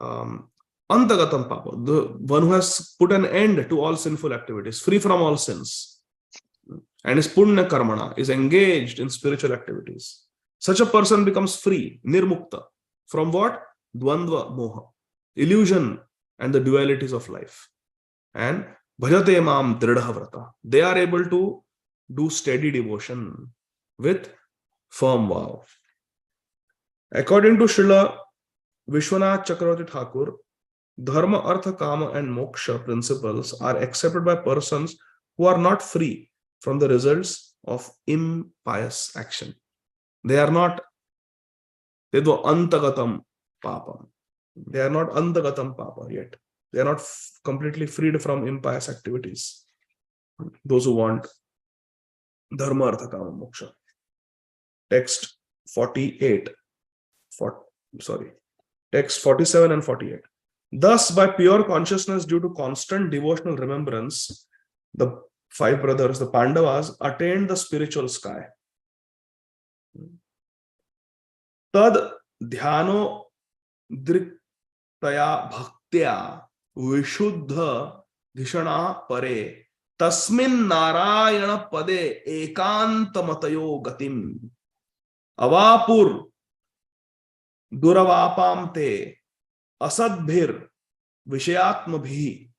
antagatam papa, the one who has put an end to all sinful activities, free from all sins, and is punya karmana, is engaged in spiritual activities. Such a person becomes free, nirmukta, from what? Dvandva moha, illusion and the dualities of life. And bhajate mam dridha vrata, they are able to do steady devotion with firm vow. According to Srila Vishwanath Chakravarti Thakur, dharma, artha, kama and moksha principles are accepted by persons who are not free from the results of impious action. They are not antagatam papam. They are not antagatam papa yet. They are not completely freed from impious activities. Those who want dharma, artha, kama, moksha. Text 47 and 48. Thus, by pure consciousness due to constant devotional remembrance, the 5 brothers, the Pandavas, attained the spiritual sky. Tad dhyano driktaya bhaktya vishuddha dhishana pare tasmin narayana pade ekantamatayo gatim avapur duravapam te asadbhir vishayatmabhi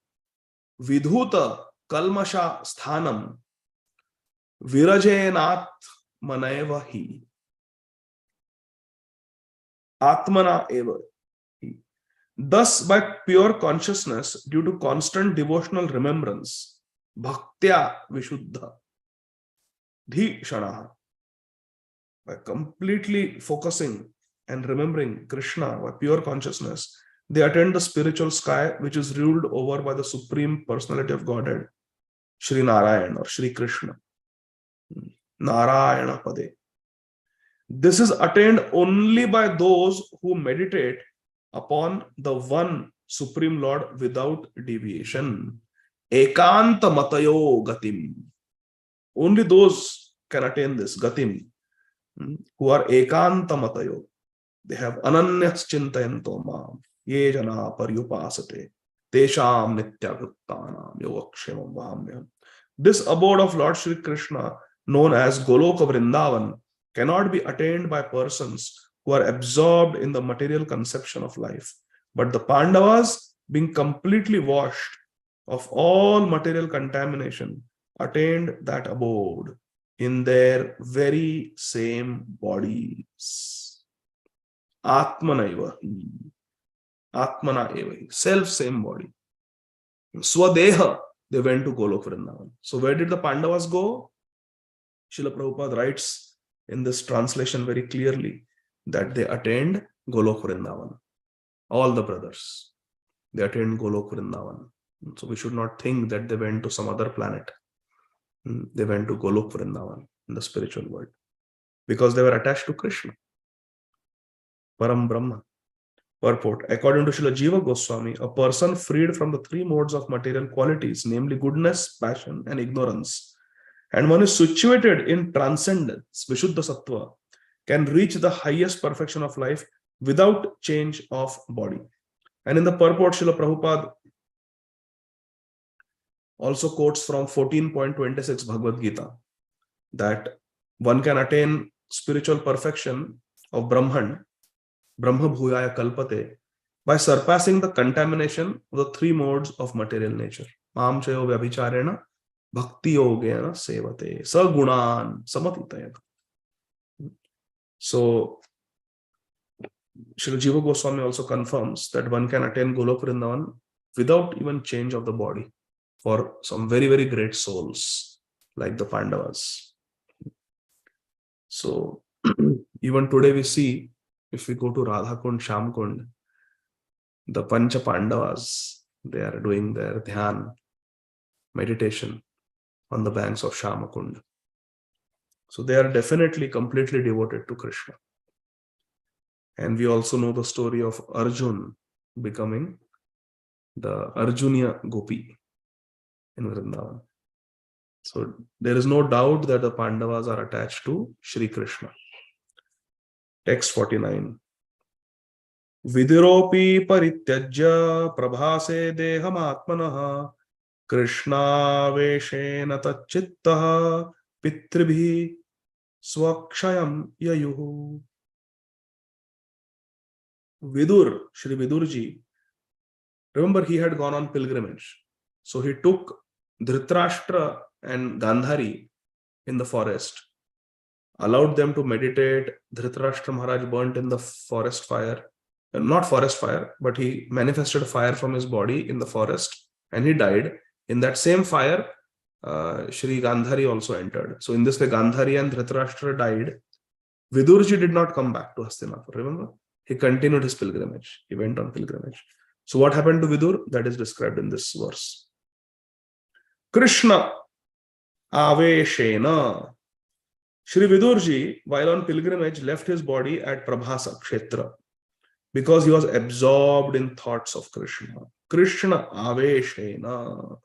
vidhuta kalmasha sthanam virajenat manaivahi atmana eva. Thus, by pure consciousness due to constant devotional remembrance, bhaktya vishuddha dhishana, by completely focusing and remembering Krishna by pure consciousness, they attain the spiritual sky, which is ruled over by the Supreme Personality of Godhead, Sri Narayan or Sri Krishna. Narayana Pade. This is attained only by those who meditate upon the one Supreme Lord without deviation. Ekanta matayo gatim. Only those can attain this gatim, who are ekanta matayo. They have ananyas chintayanto mam ye jana paryupasate tesham nityavrittanam yogakshemam vahamyam. This abode of Lord Shri Krishna, known as Goloka Vrindavan, cannot be attained by persons who are absorbed in the material conception of life. But the Pandavas, being completely washed of all material contamination, attained that abode in their very same bodies. Atmana eva hi, self same body. Swadeha, they went to Golok Vrindavan. So where did the Pandavas go? Srila Prabhupada writes in this translation very clearly that they attained Golok Vrindavan. All the brothers, they attained Golok Vrindavan. So we should not think that they went to some other planet. They went to Golok Vrindavan in the spiritual world because they were attached to Krishna. Param Brahma. Purport. According to Srila Jiva Goswami, a person freed from the 3 modes of material qualities, namely goodness, passion, and ignorance, and one is situated in transcendence, Vishuddha Sattva, can reach the highest perfection of life without change of body. And in the purport, Srila Prabhupada also quotes from 14.26 Bhagavad Gita that one can attain spiritual perfection of Brahman, Brahma Bhuyaya Kalpate, by surpassing the contamination of the 3 modes of material nature. Mam chayo vyabhicharena bhakti yogena sevate sagunan samatitayana. So, Srila Jiva Goswami also confirms that one can attain Golok Vrindavan without even change of the body for some very, very great souls like the Pandavas. So, even today we see If we go to Radha Kund, Sham Kund, the Pancha Pandavas, they are doing their dhyan, meditation on the banks of Shama Kund. So they are definitely completely devoted to Krishna. And we also know the story of Arjun becoming the Arjunya Gopi in Vrindavan. So there is no doubt that the Pandavas are attached to Shri Krishna. Text 49. Vidiropi parityajya prabhase deham atmanaha Krishna veshena tachittaha pitribhi swakshayam yayuhu. Vidur, Shri Vidurji, remember he had gone on pilgrimage. So he took Dhritarashtra and Gandhari in the forest, allowed them to meditate. Dhritarashtra Maharaj burnt in the forest fire, not forest fire, but he manifested fire from his body in the forest and he died. In that same fire, Shri Gandhari also entered. So in this way, Gandhari and Dhritarashtra died. Vidurji did not come back to Hastinapur, remember? He continued his pilgrimage. He went on pilgrimage. So what happened to Vidur? That is described in this verse. Krishna Aveshena. Shri Vidurji, while on pilgrimage, left his body at Prabhasa Kshetra because he was absorbed in thoughts of Krishna. Krishna Aveshena.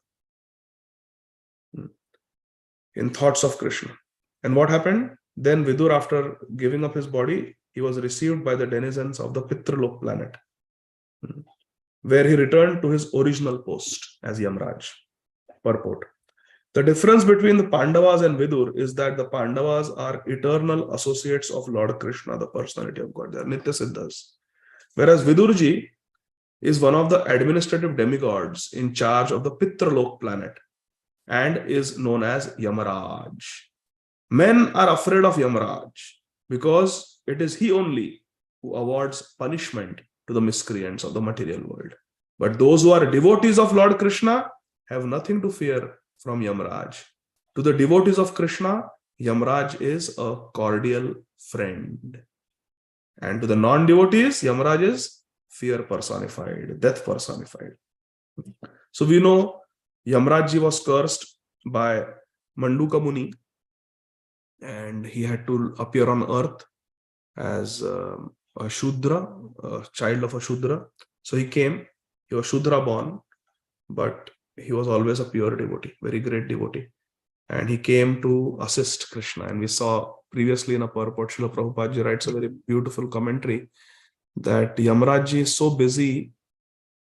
In thoughts of Krishna. And what happened? Then Vidur, after giving up his body, he was received by the denizens of the Pitralok planet, where he returned to his original post as Yamraj. Purport. The difference between the Pandavas and Vidur is that the Pandavas are eternal associates of Lord Krishna, the personality of God. They are Nitya Siddhas. Whereas Vidurji is one of the administrative demigods in charge of the Pitralok planet and is known as Yamaraj. Men are afraid of Yamaraj because it is he only who awards punishment to the miscreants of the material world. But those who are devotees of Lord Krishna have nothing to fear from Yamaraj. To the devotees of Krishna, Yamaraj is a cordial friend. And to the non-devotees, Yamaraj is fear personified, death personified. So we know Yamaraj was cursed by Manduka Muni and he had to appear on earth as a Shudra, a child of a Shudra. So he came, he was Shudra born, but he was always a pure devotee, very great devotee. And he came to assist Krishna. And we saw previously in a purport, Srila Prabhupada writes a very beautiful commentary that Yamaraj is so busy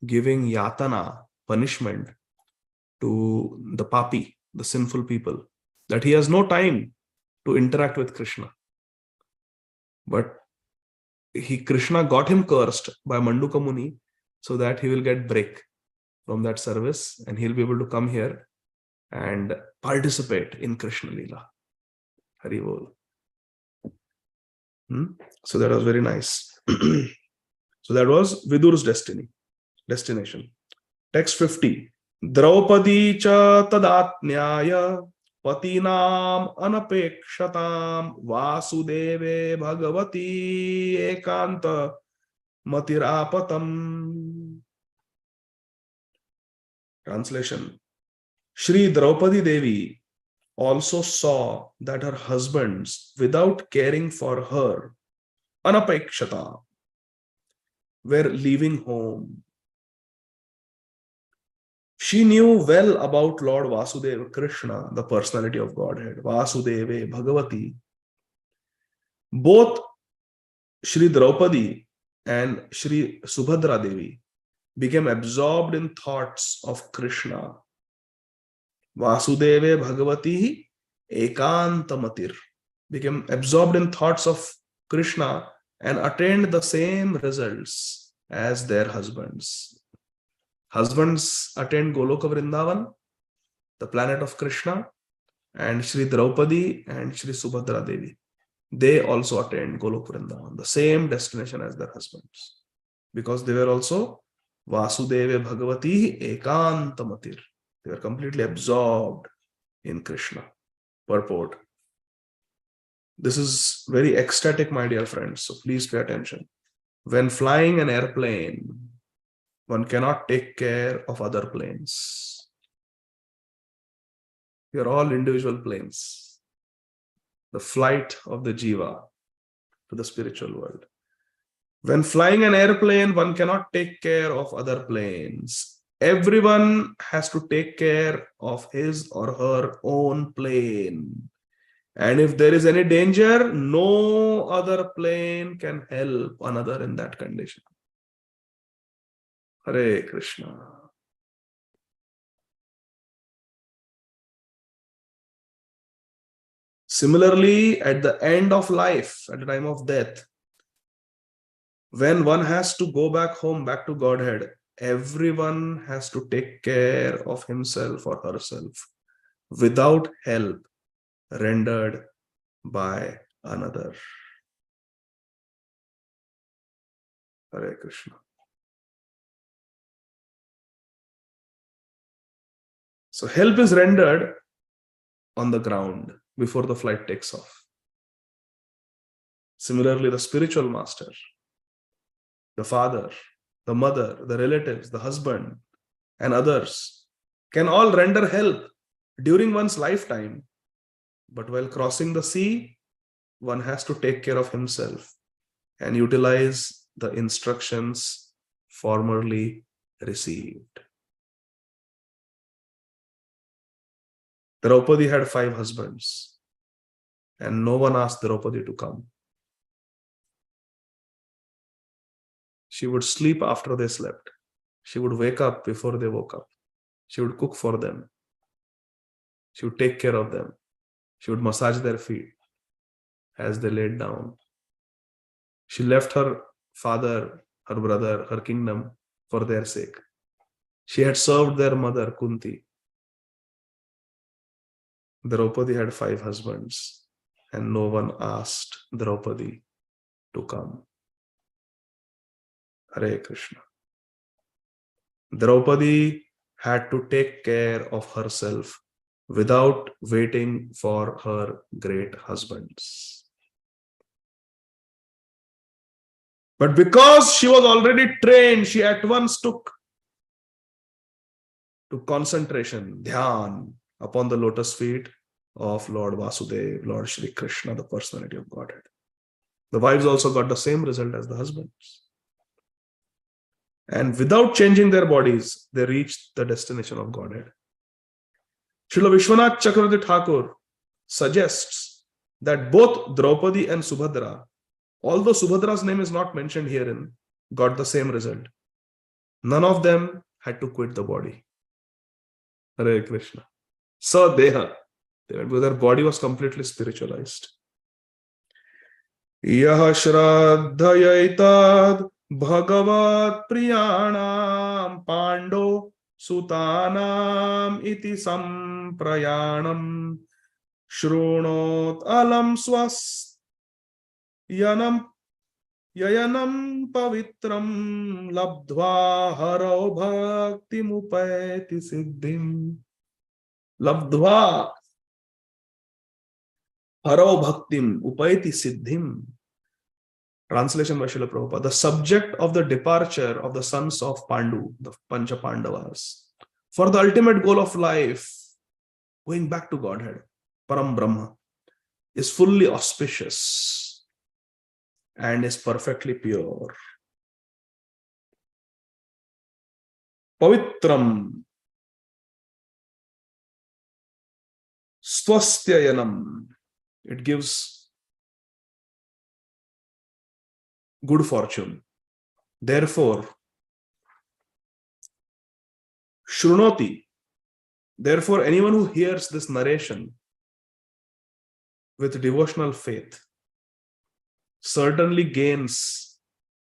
giving yatana, punishment, to the papi, the sinful people, that he has no time to interact with Krishna. But Krishna got him cursed by Manduka Muni so that he will get break from that service and he'll be able to come here and participate in Krishna Leela. Hari Bol. So that was very nice. So that was Vidur's destination. Text 50. Draupadi cha tadatnyaya patinam anapekshatam vasudeve bhagavati ekanta matirapatam. Translation. Shri Draupadi Devi also saw that her husbands, without caring for her, anapekshata, were leaving home. She knew well about Lord Vasudeva Krishna, the personality of Godhead, Vasudeva Bhagavati. Both Shri Draupadi and Shri Subhadra Devi became absorbed in thoughts of Krishna. Vasudeva Bhagavati Ekantamatir, became absorbed in thoughts of Krishna and attained the same results as their husbands. Husbands attained Goloka Vrindavan, the planet of Krishna, and Shri Draupadi and Shri Subhadra Devi. They also attained Goloka Vrindavan, the same destination as their husbands, because they were also Vasudeva Bhagavati Ekantamatir. They were completely absorbed in Krishna. Purport. This is very ecstatic, my dear friends, so please pay attention. When flying an airplane, one cannot take care of other planes. We are all individual planes. The flight of the jiva to the spiritual world. When flying an airplane, one cannot take care of other planes. Everyone has to take care of his or her own plane. And if there is any danger, no other plane can help another in that condition. Hare Krishna. Similarly, at the end of life, at the time of death, when one has to go back home, back to Godhead, everyone has to take care of himself or herself without help rendered by another. Hare Krishna. So help is rendered on the ground before the flight takes off. Similarly, the spiritual master, the father, the mother, the relatives, the husband, and others can all render help during one's lifetime. But while crossing the sea, one has to take care of himself and utilize the instructions formerly received. Draupadi had 5 husbands, and no one asked Draupadi to come. She would sleep after they slept. She would wake up before they woke up. She would cook for them. She would take care of them. She would massage their feet as they laid down. She left her father, her brother, her kingdom for their sake. She had served their mother, Kunti. Draupadi had 5 husbands, and no one asked Draupadi to come. Hare Krishna. Draupadi had to take care of herself without waiting for her great husbands. But because she was already trained, she at once took to concentration, dhyan, upon the lotus feet of Lord Vasudeva, Lord Shri Krishna, the personality of Godhead. The wives also got the same result as the husbands. And without changing their bodies, they reached the destination of Godhead. Srila Vishwanath Chakravarti Thakur suggests that both Draupadi and Subhadra, although Subhadra's name is not mentioned herein, got the same result. None of them had to quit the body. Hare Krishna. Sadeha. Their body was completely spiritualized. Yaha shraddhayaitad bhagavat priyanam pando sutanam iti samprayanam shrunot alam swas yanam yayanam pavitram labdhva haro bhakti mupayati siddhim. Labdhva haro bhaktim upayati siddhim. Translation by Srila Prabhupada. The subject of the departure of the sons of Pandu, the Pancha Pandavas, for the ultimate goal of life, going back to Godhead, Param Brahma, is fully auspicious and is perfectly pure. Pavitram Swastyayanam. It gives good fortune. Therefore, Shrunoti. Therefore, anyone who hears this narration with devotional faith certainly gains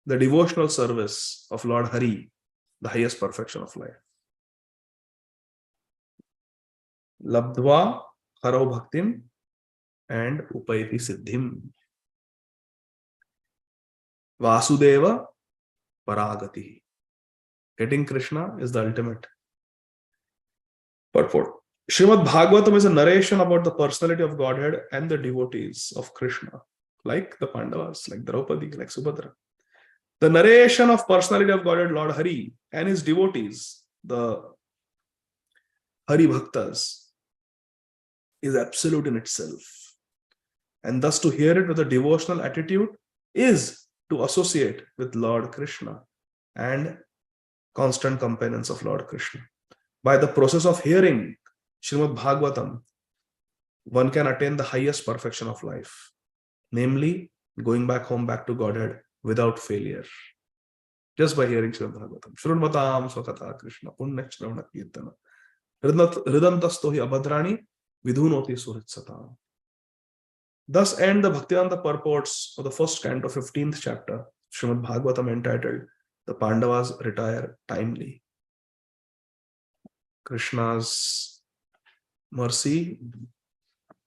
the devotional service of Lord Hari, the highest perfection of life. Labdhva haro bhaktim and upayati siddhim. Vasudeva paragati. Getting Krishna is the ultimate purport. Srimad Bhagavatam is a narration about the personality of Godhead and the devotees of Krishna, like the Pandavas, like Draupadi, like Subhadra. The narration of personality of Godhead, Lord Hari, and his devotees, the Hari Bhaktas, is absolute in itself. And thus to hear it with a devotional attitude is to associate with Lord Krishna and constant companions of Lord Krishna. By the process of hearing Srimad Bhagavatam, one can attain the highest perfection of life, namely going back home, back to Godhead without failure. Just by hearing Srimad Bhagavatam. Shrunvatam Swakatha Krishna Punya Shravana Kirtana Hridantasto hi abhadrani vidhunoti suritsatam. Thus end the Bhaktivedanta purports of the first canto, 15th chapter, Srimad Bhagavatam, entitled The Pandavas Retire Timely. Krishna's mercy,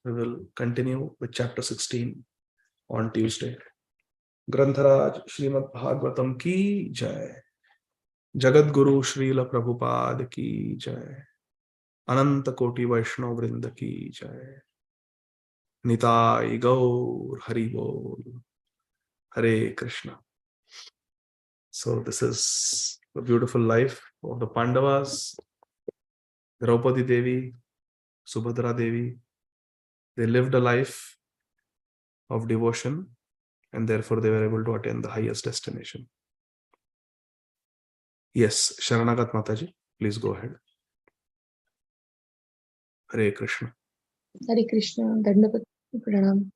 we will continue with chapter 16 on Tuesday. Grantharaj Srimad Bhagavatam ki jai. Jagat Guru Srila Prabhupada ki jai. Ananta Koti Vaishnav Vrinda ki jai. Nitai Gaur Hari Bol. Hare Krishna. So this is the beautiful life of the Pandavas, Draupadi Devi, Subhadra Devi. They lived a life of devotion and therefore they were able to attain the highest destination. Yes, Sharanagat Mataji, please go ahead. Hare Krishna. Hare Krishna, Dandavat Pranam.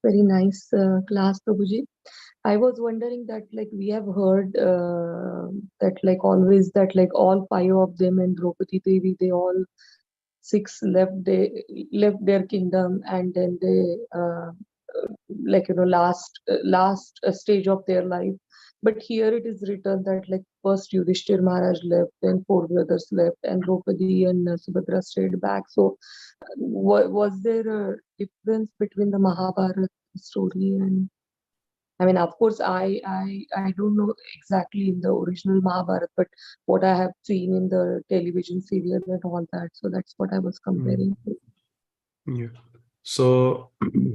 Very nice class, Prabhuji. I was wondering that like we have heard that like always that like all 5 of them and Draupadi Devi, they all 6 left their kingdom, and then they like last stage of their life. But here it is written that like first Yudhishthir Maharaj left, then 4 brothers left, and Draupadi and Subhadra stayed back. So was there a difference between the Mahabharata story and, I mean, of course, I don't know exactly in the original Mahabharata, but what I have seen in the television serial and all that. So that's what I was comparing. Yeah. So,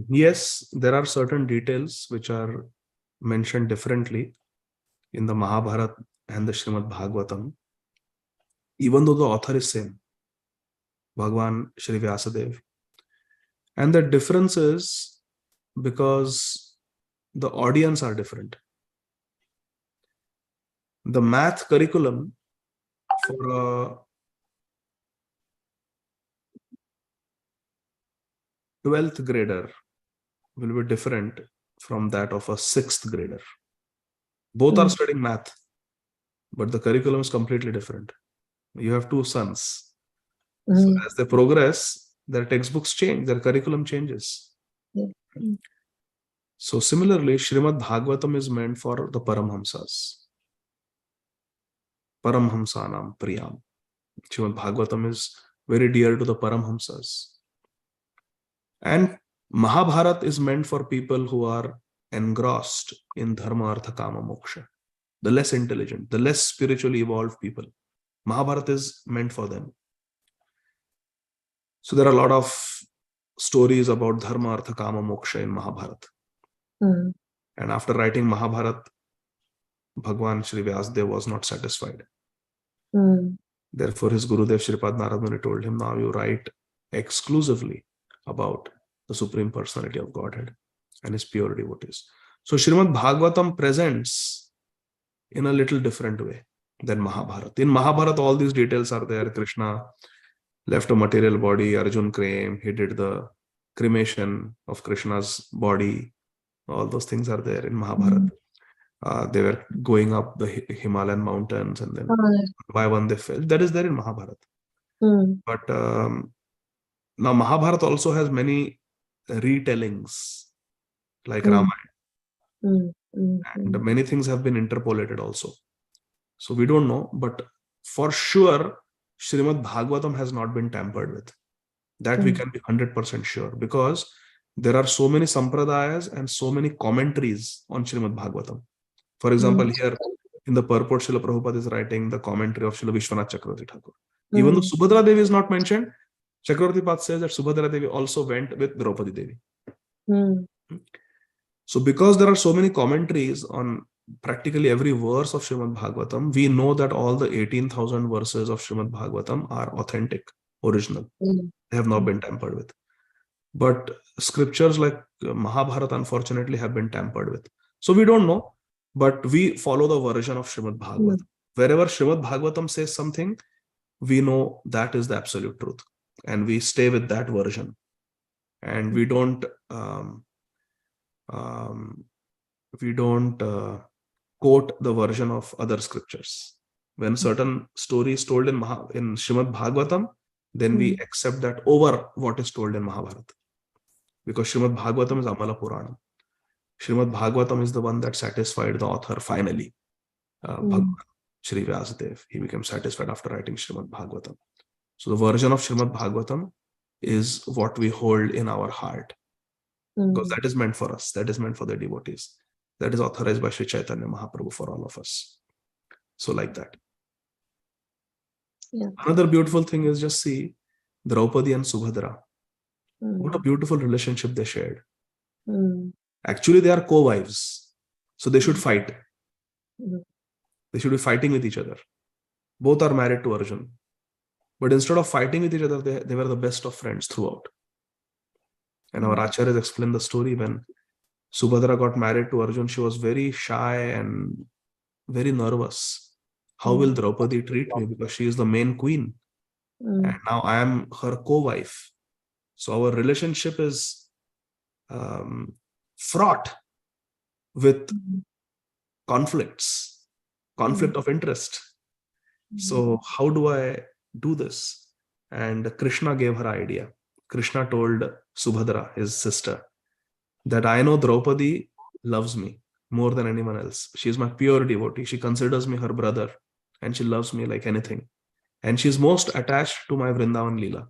yes, there are certain details which are mentioned differently in the Mahabharata and the Srimad Bhagavatam, even though the author is same, Bhagwan Shri Vyasadeva. And the difference is because the audience are different. The math curriculum for a 12th grader will be different from that of a 6th grader. Both are studying math, but the curriculum is completely different. You have 2 sons. So as they progress, their textbooks change, their curriculum changes. So similarly, Srimad Bhagavatam is meant for the Paramhamsas. Paramhamsanam Priyam. Srimad Bhagavatam is very dear to the Paramhamsas. And Mahabharata is meant for people who are engrossed in Dharma, Artha, Kama, Moksha. The less intelligent, the less spiritually evolved people. Mahabharata is meant for them. So there are a lot of stories about Dharma, Artha, Kama, Moksha in Mahabharata. And after writing Mahabharata, Bhagwan Shri Vyasadeva was not satisfied. Therefore, his Gurudev Shripad Narad Muni told him, now you write exclusively about the Supreme Personality of Godhead and his pure devotees. So Srimad Bhagavatam presents in a little different way than Mahabharata. In Mahabharata, all these details are there. Krishna left a material body, Arjun came, he did the cremation of Krishna's body. All those things are there in Mahabharata. They were going up the Himalayan mountains and then by one they fell. That is there in Mahabharata. But now Mahabharata also has many retellings like Ramayana. And many things have been interpolated also. So we don't know, but for sure, Srimad Bhagavatam has not been tampered with. That we can be 100% sure, because there are so many sampradayas and so many commentaries on Srimad Bhagavatam. For example, here in the purport, Srila Prabhupada is writing the commentary of Srila Vishwanath Chakravarti Thakur. Even though Subhadra Devi is not mentioned, Chakravarti Path says that Subhadra Devi also went with Draupadi Devi. So because there are so many commentaries on practically every verse of Srimad Bhagavatam, we know that all the 18,000 verses of Srimad Bhagavatam are authentic, original. They have not been tampered with. But scriptures like Mahabharata, unfortunately, have been tampered with. So we don't know, but we follow the version of Srimad Bhagavatam. Wherever Srimad Bhagavatam says something, we know that is the absolute truth. And we stay with that version. And we don't quote the version of other scriptures. When certain story is told in Srimad Bhagavatam, then we accept that over what is told in Mahabharata. Because Srimad Bhagavatam is Amala Purana. Srimad Bhagavatam is the one that satisfied the author finally. Bhagavan, Shri Vyasadeva, he became satisfied after writing Srimad Bhagavatam. So the version of Srimad Bhagavatam is what we hold in our heart. Because that is meant for us. That is meant for the devotees. That is authorized by Sri Chaitanya Mahaprabhu for all of us. So like that. Yeah. Another beautiful thing is just see Draupadi and Subhadra. What a beautiful relationship they shared. Actually, they are co-wives. So they should fight. They should be fighting with each other. Both are married to Arjuna. But instead of fighting with each other, they were the best of friends throughout. And our Acharyas explained the story when Subhadra got married to Arjuna. She was very shy and very nervous. How will Draupadi treat me? Because she is the main queen. And now I am her co-wife. So our relationship is fraught with conflict of interest. So how do I do this? And Krishna gave her idea. Krishna told Subhadra, his sister, that I know Draupadi loves me more than anyone else. She is my pure devotee. She considers me her brother and she loves me like anything. And she is most attached to my Vrindavan Leela.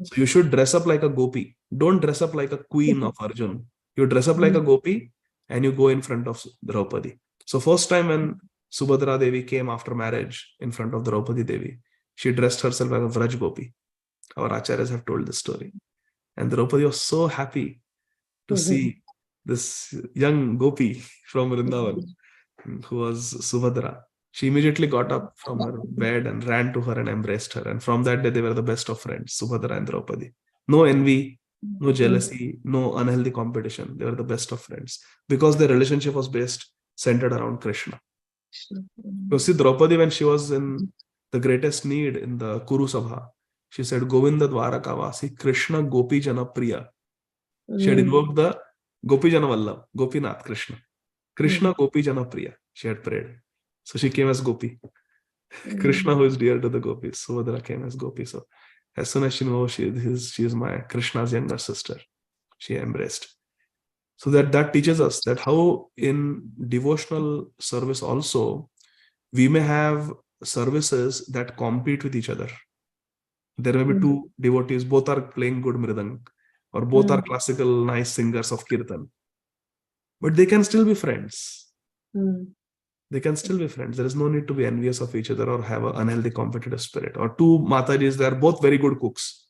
So you should dress up like a gopi. Don't dress up like a queen of Arjuna. You dress up like a gopi and you go in front of Draupadi. So first time when Subhadra Devi came after marriage in front of Draupadi Devi, she dressed herself as a Vraj gopi. Our Acharyas have told this story. And Draupadi was so happy to see this young gopi from Vrindavan, who was Subhadra. She immediately got up from her bed and ran to her and embraced her. And from that day, they were the best of friends, Subhadra and Draupadi. No envy, no jealousy, no unhealthy competition. They were the best of friends because their relationship was centered around Krishna. You see, Draupadi, when she was in the greatest need in the Kuru Sabha, she said, Govinda Dwarakavasi, Krishna Gopi Jana Priya. She had invoked the Gopi Jana Vallabh, Gopinath Krishna. Krishna Gopi Jana Priya. She had prayed. So she came as Gopi. Krishna, who is dear to the gopis. Subhadra came as Gopi. So as soon as she knew she is my Krishna's younger sister, she embraced. So that teaches us that how in devotional service also, we may have services that compete with each other. There may be two devotees, both are playing good mridang, or both are classical nice singers of kirtan. But they can still be friends. They can still be friends. There is no need to be envious of each other or have an unhealthy competitive spirit. Or two Matajis, they are both very good cooks.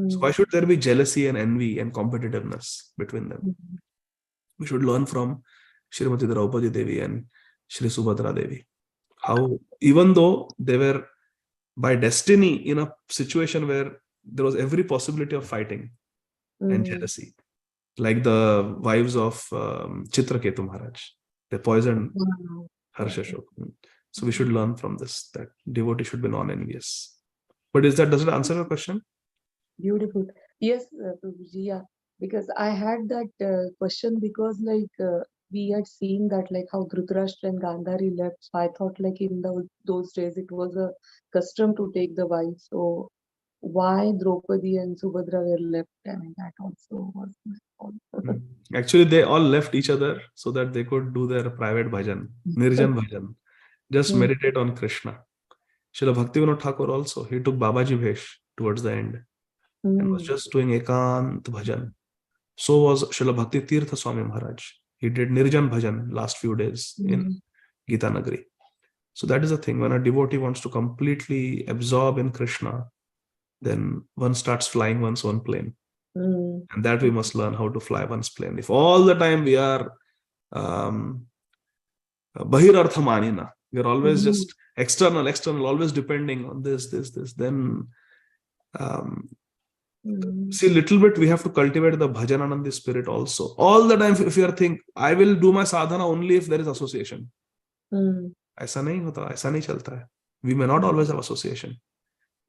So why should there be jealousy and envy and competitiveness between them? We should learn from Srimati Draupadi Devi and Shri Subhadra Devi. How, even though they were by destiny in a situation where there was every possibility of fighting and jealousy, like the wives of Chitraketu Maharaj, they poisoned Harshashok. So we should learn from this, that devotee should be non-envious. But does it answer your question? Beautiful. Yes, Prabhuji, yeah. Because I had that question because we had seen that how Dhritarashtra and Gandhari left. So I thought in those days it was a custom to take the wife. So why Draupadi and Subhadra were left? I mean, that also was my fault. Actually, they all left each other so that they could do their private bhajan, Nirjan bhajan. Just meditate on Krishna. Srila Bhaktivinoda Thakur also, he took Babaji Bhesh towards the end and was just doing Ekant bhajan. So was Srila Bhakti Tirtha Swami Maharaj. He did Nirjan bhajan last few days in Gita Nagari. So that is the thing. When a devotee wants to completely absorb in Krishna, then one starts flying one's own plane. Mm. And that we must learn how to fly one's plane. If all the time we are bahirarthamanina, we are always just external, always depending on this, then see, little bit we have to cultivate the bhajananandi spirit also. All the time if you are think, I will do my sadhana only if there is association. ऐसा नहीं होता, ऐसा नहीं चलता है. We may not always have association.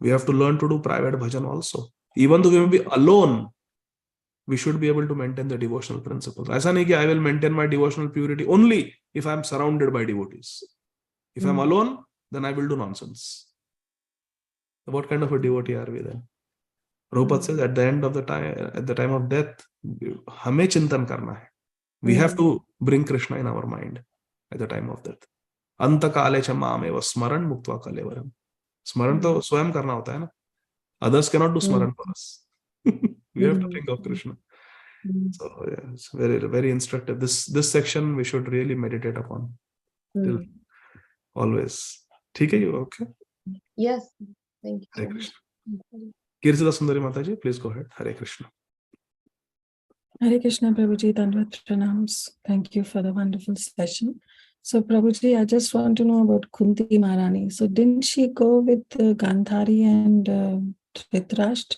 We have to learn to do private bhajan also. Even though we may be alone, we should be able to maintain the devotional principles. ऐसा नहीं कि I will maintain my devotional purity only if I am surrounded by devotees. If I am alone, then I will do nonsense. What kind of a devotee are we then? Prabhupada says at the end of the time, at the time of death, हमें चिंतन करना है. We have to bring Krishna in our mind at the time of death. अंतकाले च मामेव स्मरण मुक्त्वा कलेवरम. स्मरण तो स्वयं करना होता है ना. Others cannot do smaran for us. We have to think of Krishna. So yeah, it's very, very instructive. This section we should really meditate upon. Always. ठीक है, you okay? Yes. Thank you. Hare so Krishna. much. Kirtida Sundari Mataji, please go ahead. Hare Krishna. Hare Krishna, Prabhuji, Dandvat Pranams. Thank you for the wonderful session. So, Prabhuji, I just want to know about Kunti Maharani. So, didn't she go with Gandhari and Dhritarashtra?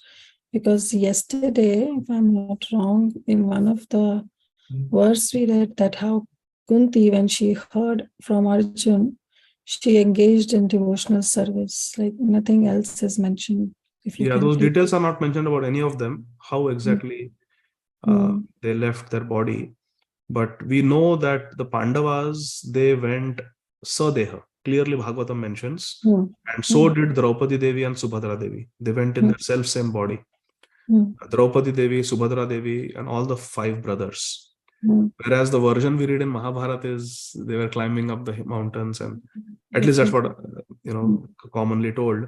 Because yesterday, if I'm not wrong, in one of the verse we read that how Kunti, when she heard from Arjun, she engaged in devotional service. Like nothing else is mentioned. If you Yeah, can those please- details are not mentioned about any of them, how exactly they left their body. But we know that the Pandavas, they went Sadeha. Clearly Bhagavatam mentions. And so did Draupadi Devi and Subhadra Devi. They went in their self-same body. Draupadi Devi, Subhadra Devi, and all the 5 brothers. Whereas the version we read in Mahabharata is they were climbing up the mountains, and at least that's what commonly told.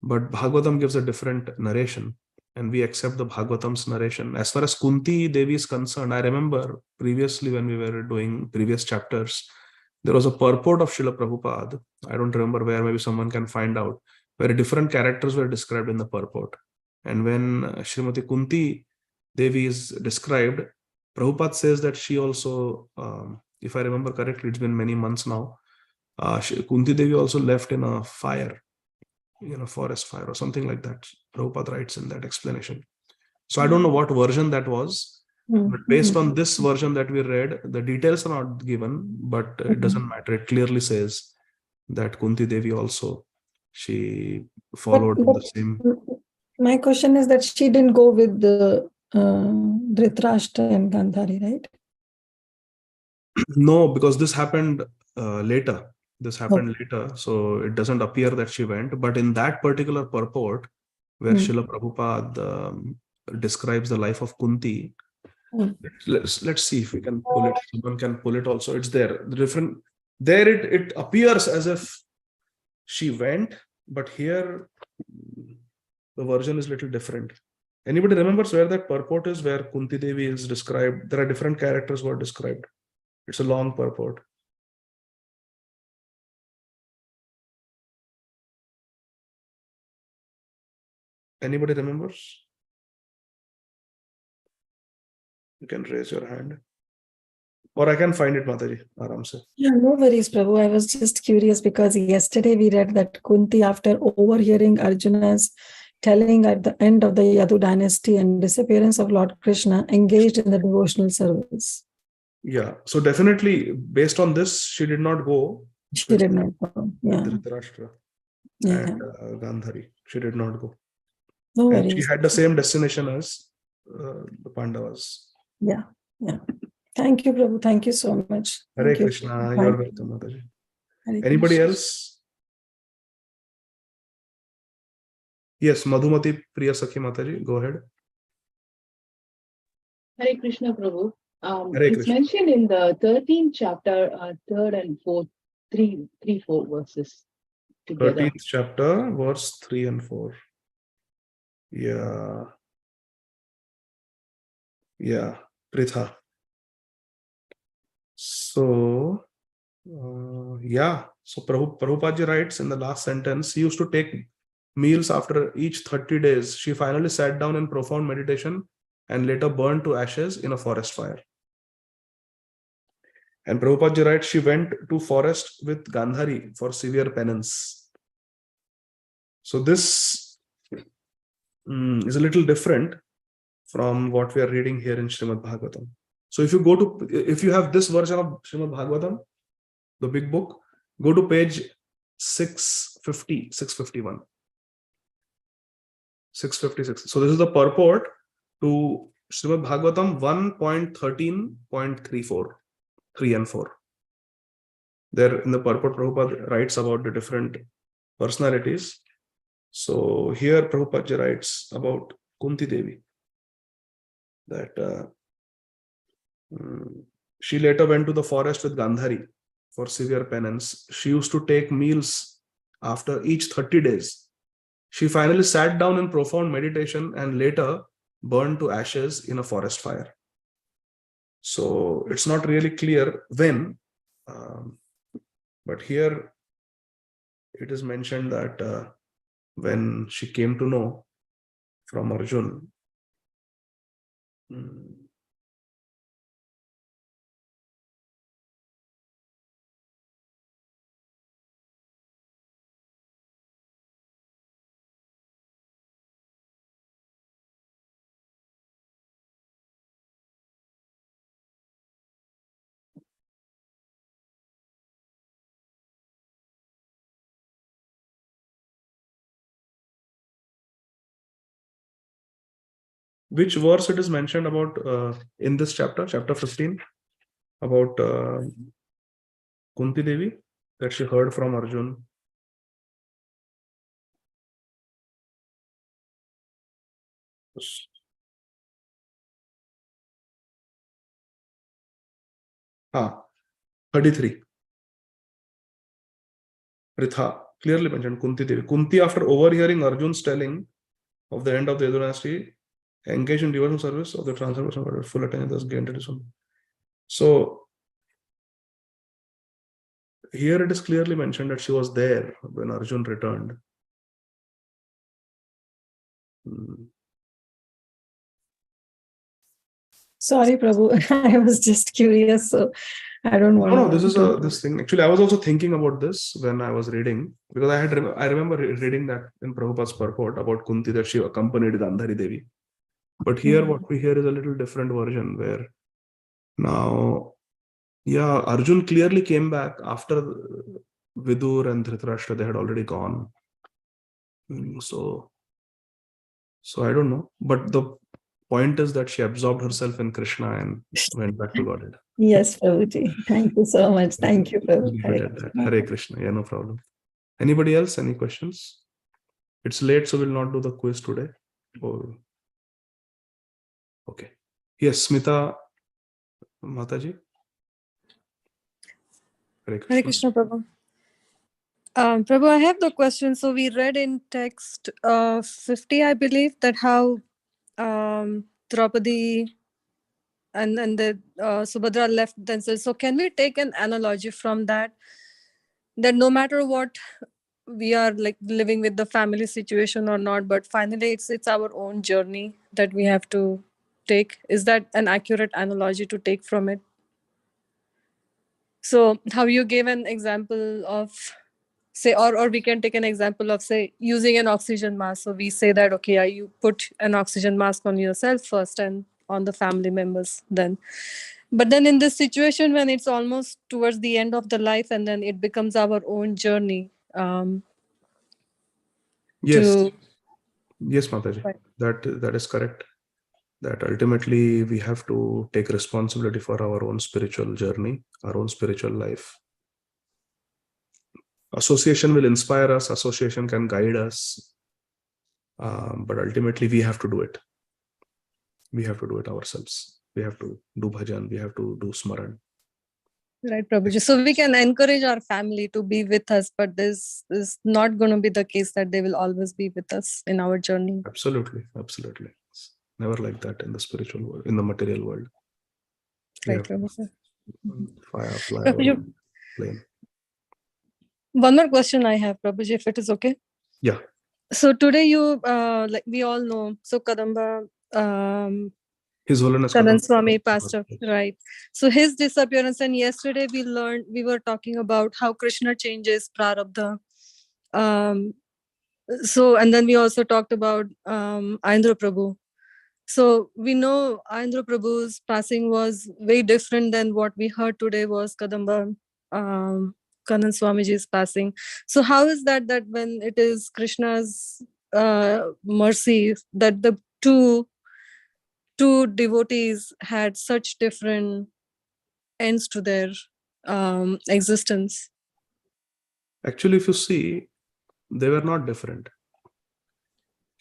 But Bhagavatam gives a different narration, and we accept the Bhagavatam's narration. As far as Kunti Devi is concerned, I remember previously when we were doing previous chapters, there was a purport of Srila Prabhupada. I don't remember where, maybe someone can find out, where different characters were described in the purport. And when Srimati Kunti Devi is described, Prabhupada says that she also, if I remember correctly, it's been many months now, Kunti Devi also left in a fire, forest fire or something like that. Prabhupada writes in that explanation. So I don't know what version that was, but based on this version that we read, the details are not given, but it doesn't matter. It clearly says that Kunti Devi also, she followed But the same. my question is that she didn't go with the Dhritarashtra and Gandhari, right? No, because this happened later. This happened later, so it doesn't appear that she went. But in that particular purport, where Srila Prabhupada describes the life of Kunti, let's see if we can pull it. Someone can pull it also. It's there. There it appears as if she went, but here the version is a little different. Anybody remembers where that purport is, where Kunti Devi is described? There are different characters who are described. It's a long purport. Anybody remembers? You can raise your hand. Or I can find it, Mataji, Aram se. Yeah, no worries, Prabhu. I was just curious because yesterday we read that Kunti, after overhearing Arjuna's telling at the end of the Yadu dynasty and disappearance of Lord Krishna, engaged in the devotional service. Yeah, so definitely based on this, she did not go. She did not go. Yeah. Dhritarashtra Yeah. and Gandhari. She did not go. No And worries. she had the same destination as the Pandavas. Yeah. Yeah. Thank you, Prabhu. Thank you so much. Hare Thank you. Krishna, you're welcome, Mataji. Hare Anybody Krishna. else? Yes, Madhumati Priya Sakhi Mataji, go ahead. Hare Krishna, Prabhu. Hare It's Krishna. mentioned in the 13th chapter, 3rd and 4th, 4 verses together. 13th chapter, verse 3 and 4. Yeah. Yeah, Pritha. So, so Prabhupada writes in the last sentence, he used to take meals after each 30 days, she finally sat down in profound meditation and later burned to ashes in a forest fire. And Prabhupada ji writes, she went to forest with Gandhari for severe penance. So this is a little different from what we are reading here in Srīmad Bhāgavatam. So if you have this version of Srīmad Bhāgavatam, the big book, go to page 651. 656. So this is the purport to Srīmad Bhāgavatam 1.13.34, 3 and 4. There in the purport, Prabhupada writes about the different personalities. So here Prabhupada writes about Kunti Devi, that she later went to the forest with Gandhari for severe penance. She used to take meals after each 30 days. She finally sat down in profound meditation and later burned to ashes in a forest fire. So it's not really clear when, but here it is mentioned that when she came to know from Arjun, which verse it is mentioned about in this chapter, chapter 15, about Kunti Devi, that she heard from Arjun. Ah, 33. Pritha, clearly mentioned Kunti Devi. Kunti, after overhearing Arjun's telling of the end of the Yadu dynasty, engaged in devotional service of the transformation of full attention, thus gained it. So here it is clearly mentioned that she was there when Arjun returned. Sorry, Prabhu. I was just curious, so I don't want. No, this is this thing. Actually, I was also thinking about this when I was reading, because I remember reading that in Prabhupada's purport about Kunti, that she accompanied Gandhari Devi. But here, what we hear is a little different version, where now, yeah, Arjun clearly came back after Vidur and Dhritarashtra, they had already gone. So I don't know. But the point is that she absorbed herself in Krishna and went back to Godhead. Yes, Prabhuji. Thank you so much. Thank you, Prabhu. Hare Krishna. Yeah, no problem. Anybody else? Any questions? It's late, so we'll not do the quiz today. Or okay. Yes, Smita Mataji. Hare Krishna. Hare Krishna, Prabhu. Prabhu, I have the question. So we read in text 50, I believe, that how Draupadi and the Subhadra left themselves. So can we take an analogy from that no matter what we are like living with the family situation or not, but finally it's our own journey that we have to take? Is that an accurate analogy to take from it? So how you gave an example of, say, or we can take an example of, say, using an oxygen mask. So we say that, okay, you put an oxygen mask on yourself first and on the family members then. But then in this situation, when it's almost towards the end of the life and then it becomes our own journey. Yes, Mataji, right. That is correct. That ultimately we have to take responsibility for our own spiritual journey, our own spiritual life. Association will inspire us, association can guide us, but ultimately we have to do it. We have to do it ourselves. We have to do bhajan, we have to do smaran. Right, Prabhuji. So we can encourage our family to be with us, but this is not going to be the case that they will always be with us in our journey. Absolutely, absolutely. It's never like that in the spiritual world, in the material world. Right, Prabhuji. Fly plane. One more question I have, Prabhuji, if it is okay. Yeah. So today you like we all know, so Kadamba His Holiness Kanan Kadamba Swami passed away, right? So his disappearance, and yesterday we were talking about how Krishna changes prarabdha. So and then we also talked about Aindra Prabhu. So we know Aindra Prabhu's passing was very different than what we heard today was Kadamba Kanan Swamiji's passing. So how is that when it is Krishna's mercy that the two devotees had such different ends to their existence? Actually, if you see, they were not different.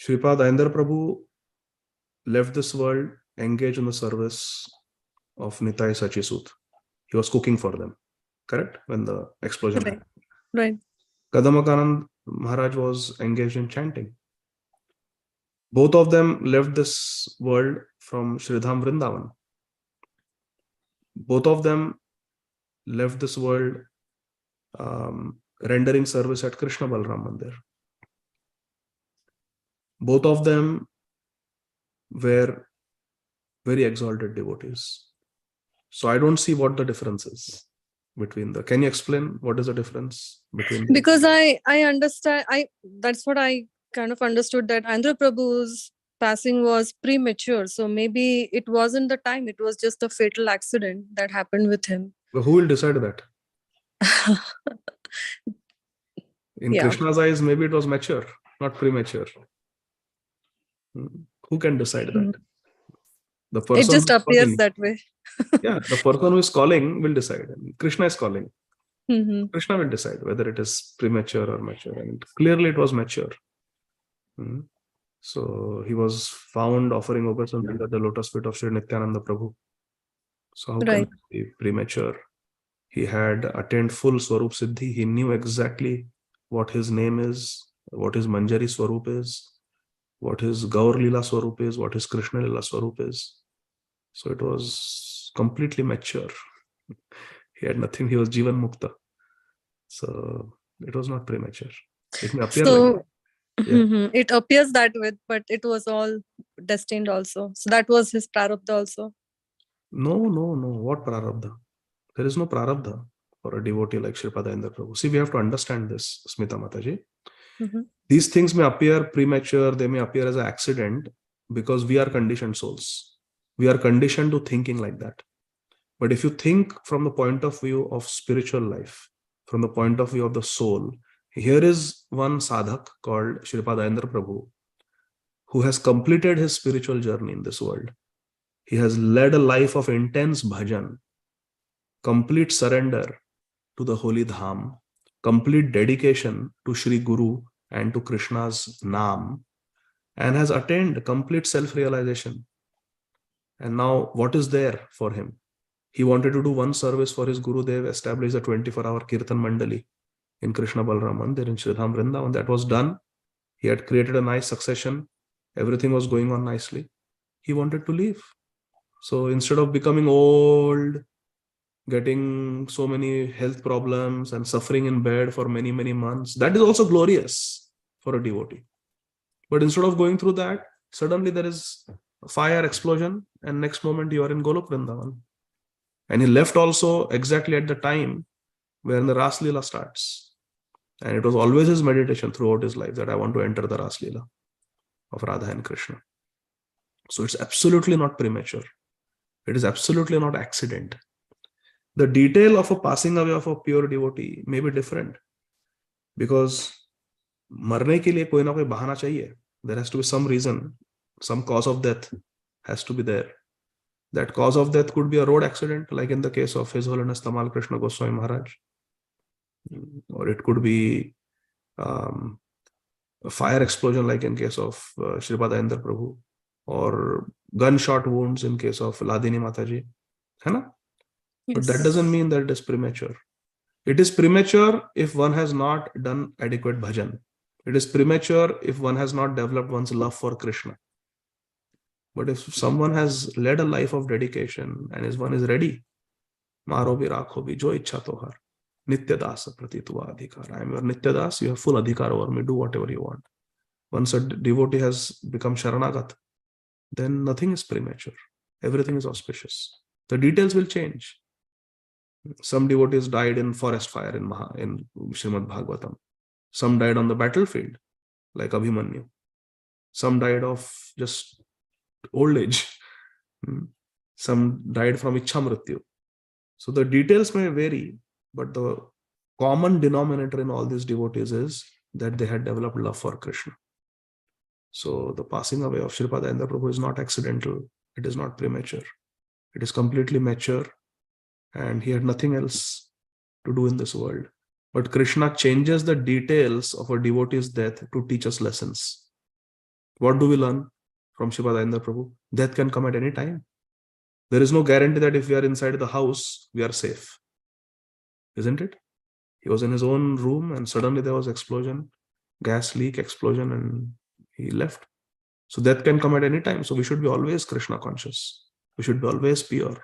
Shripad Aindra Prabhu left this world, engaged in the service of Nitai Sachisut. He was cooking for them, correct? When the explosion happened. Right. Kadamakanand Maharaj was engaged in chanting. Both of them left this world from Sridham Vrindavan. Both of them left this world rendering service at Krishna Balram Mandir. Both of them were very exalted devotees. So I don't see what the difference is between the. Can you explain what is the difference between them? Because I understand, that's what I kind of understood, that Andhra Prabhu's passing was premature. So maybe it wasn't the time, it was just a fatal accident that happened with him. But who will decide that? In Krishna's eyes, maybe it was mature, not premature. Who can decide that? The person it just appears that way. Yeah, the person who is calling will decide. Krishna is calling. Mm-hmm. Krishna will decide whether it is premature or mature. And clearly it was mature. So he was found offering obeisance under the lotus feet of Sri Nityananda Prabhu. So how can it be premature? He had attained full Swarup Siddhi. He knew exactly what his name is, what his Manjari Swarup is, what his Gaur Lila Swarup is, what his Krishna Lila Swarup is. So it was completely mature. He had nothing. He was Jivan Mukta. So it was not premature. It may appear like that. Yeah. It appears that way, but it was all destined also. So that was his prarabdha also. No. What prarabdha? There is no prarabdha for a devotee like Shripad Aindra Prabhu. See, we have to understand this, Smita Mataji. These things may appear premature, they may appear as an accident because we are conditioned souls. We are conditioned to thinking like that. But if you think from the point of view of spiritual life, from the point of view of the soul, here is one sadhak called Shripad Aindra Prabhu who has completed his spiritual journey in this world. He has led a life of intense bhajan, complete surrender to the holy dham, complete dedication to Shri Guru and to Krishna's Naam, and has attained complete self-realization. And now what is there for him? He wanted to do one service for his Gurudev, establish a 24-hour Kirtan Mandali in Krishna Balram Mandir in Sridham Vrindavan. That was done. He had created a nice succession. Everything was going on nicely. He wanted to leave. So instead of becoming old, getting so many health problems and suffering in bed for many, many months, that is also glorious for a devotee. But instead of going through that, suddenly there is a fire explosion and next moment you are in Golok Vrindavan. And he left also exactly at the time when the Ras Leela starts. And it was always his meditation throughout his life that I want to enter the Ras Leela of Radha and Krishna. So it's absolutely not premature. It is absolutely not accident. The detail of a passing away of a pure devotee may be different because marne ke liye koi na koi bahana chahiye. There has to be some reason, some cause of death has to be there. That cause of death could be a road accident, like in the case of His Holiness Tamal Krishna Goswami Maharaj. Or it could be a fire explosion, like in case of Shripad Aindra Prabhu. Or gunshot wounds in case of Ladini Mataji. Hai na? Yes. But that doesn't mean that it is premature. It is premature if one has not done adequate bhajan. It is premature if one has not developed one's love for Krishna. But if someone has led a life of dedication and if one is ready, Maro bhi rakho bhi jo ichha tohar, Nitya Dasa prati tu adhikar. I am your Nitya Das, you have full adhikar over me, do whatever you want. Once a devotee has become Sharanagat, then nothing is premature. Everything is auspicious. The details will change. Some devotees died in forest fire in Srīmad Bhāgavatam. Some died on the battlefield, like Abhimanyu. Some died of just old age. Some died from Ichamrityu. So the details may vary, but the common denominator in all these devotees is that they had developed love for Krishna. So the passing away of Sripad Ayendra Prabhu is not accidental. It is not premature. It is completely mature, and he had nothing else to do in this world. But Krishna changes the details of a devotee's death to teach us lessons. What do we learn from Sripad Ayendra Prabhu? Death can come at any time. There is no guarantee that if we are inside the house, we are safe. Isn't it? He was in his own room and suddenly there was explosion, gas leak, explosion, and he left. So death can come at any time. So we should be always Krishna conscious. We should be always pure.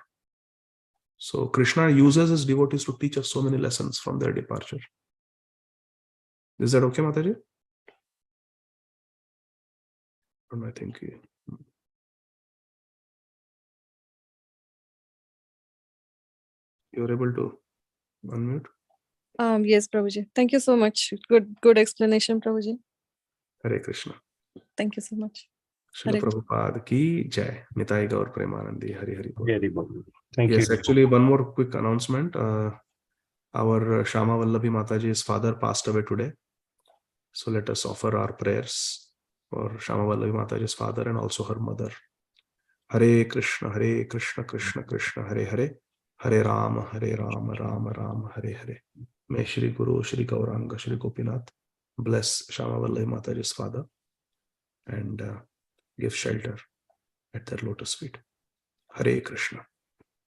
So Krishna uses his devotees to teach us so many lessons from their departure. Is that okay, Mataji? And I think you're able to unmute. Yes, Prabhuji. Thank you so much. Good explanation, Prabhuji. Hare Krishna. Thank you so much. Srila Hare Prabhupada ki jai. Nitai Gaur Premanandi. Hari Hari Bol. Very good. Thank Yes, you. actually, one more quick announcement. Our Shama Vallabhi Mataji's father passed away today. So let us offer our prayers for Shama Vallabhi Mataji's father and also her mother. Hare Krishna, Krishna Krishna, Hare Hare, Hare Rama, Rama Rama, Hare Hare. May Shri Guru, Shri Gauranga, Shri Gopinath bless Shama Vallabhi Mataji's father and give shelter at their lotus feet. Hare Krishna.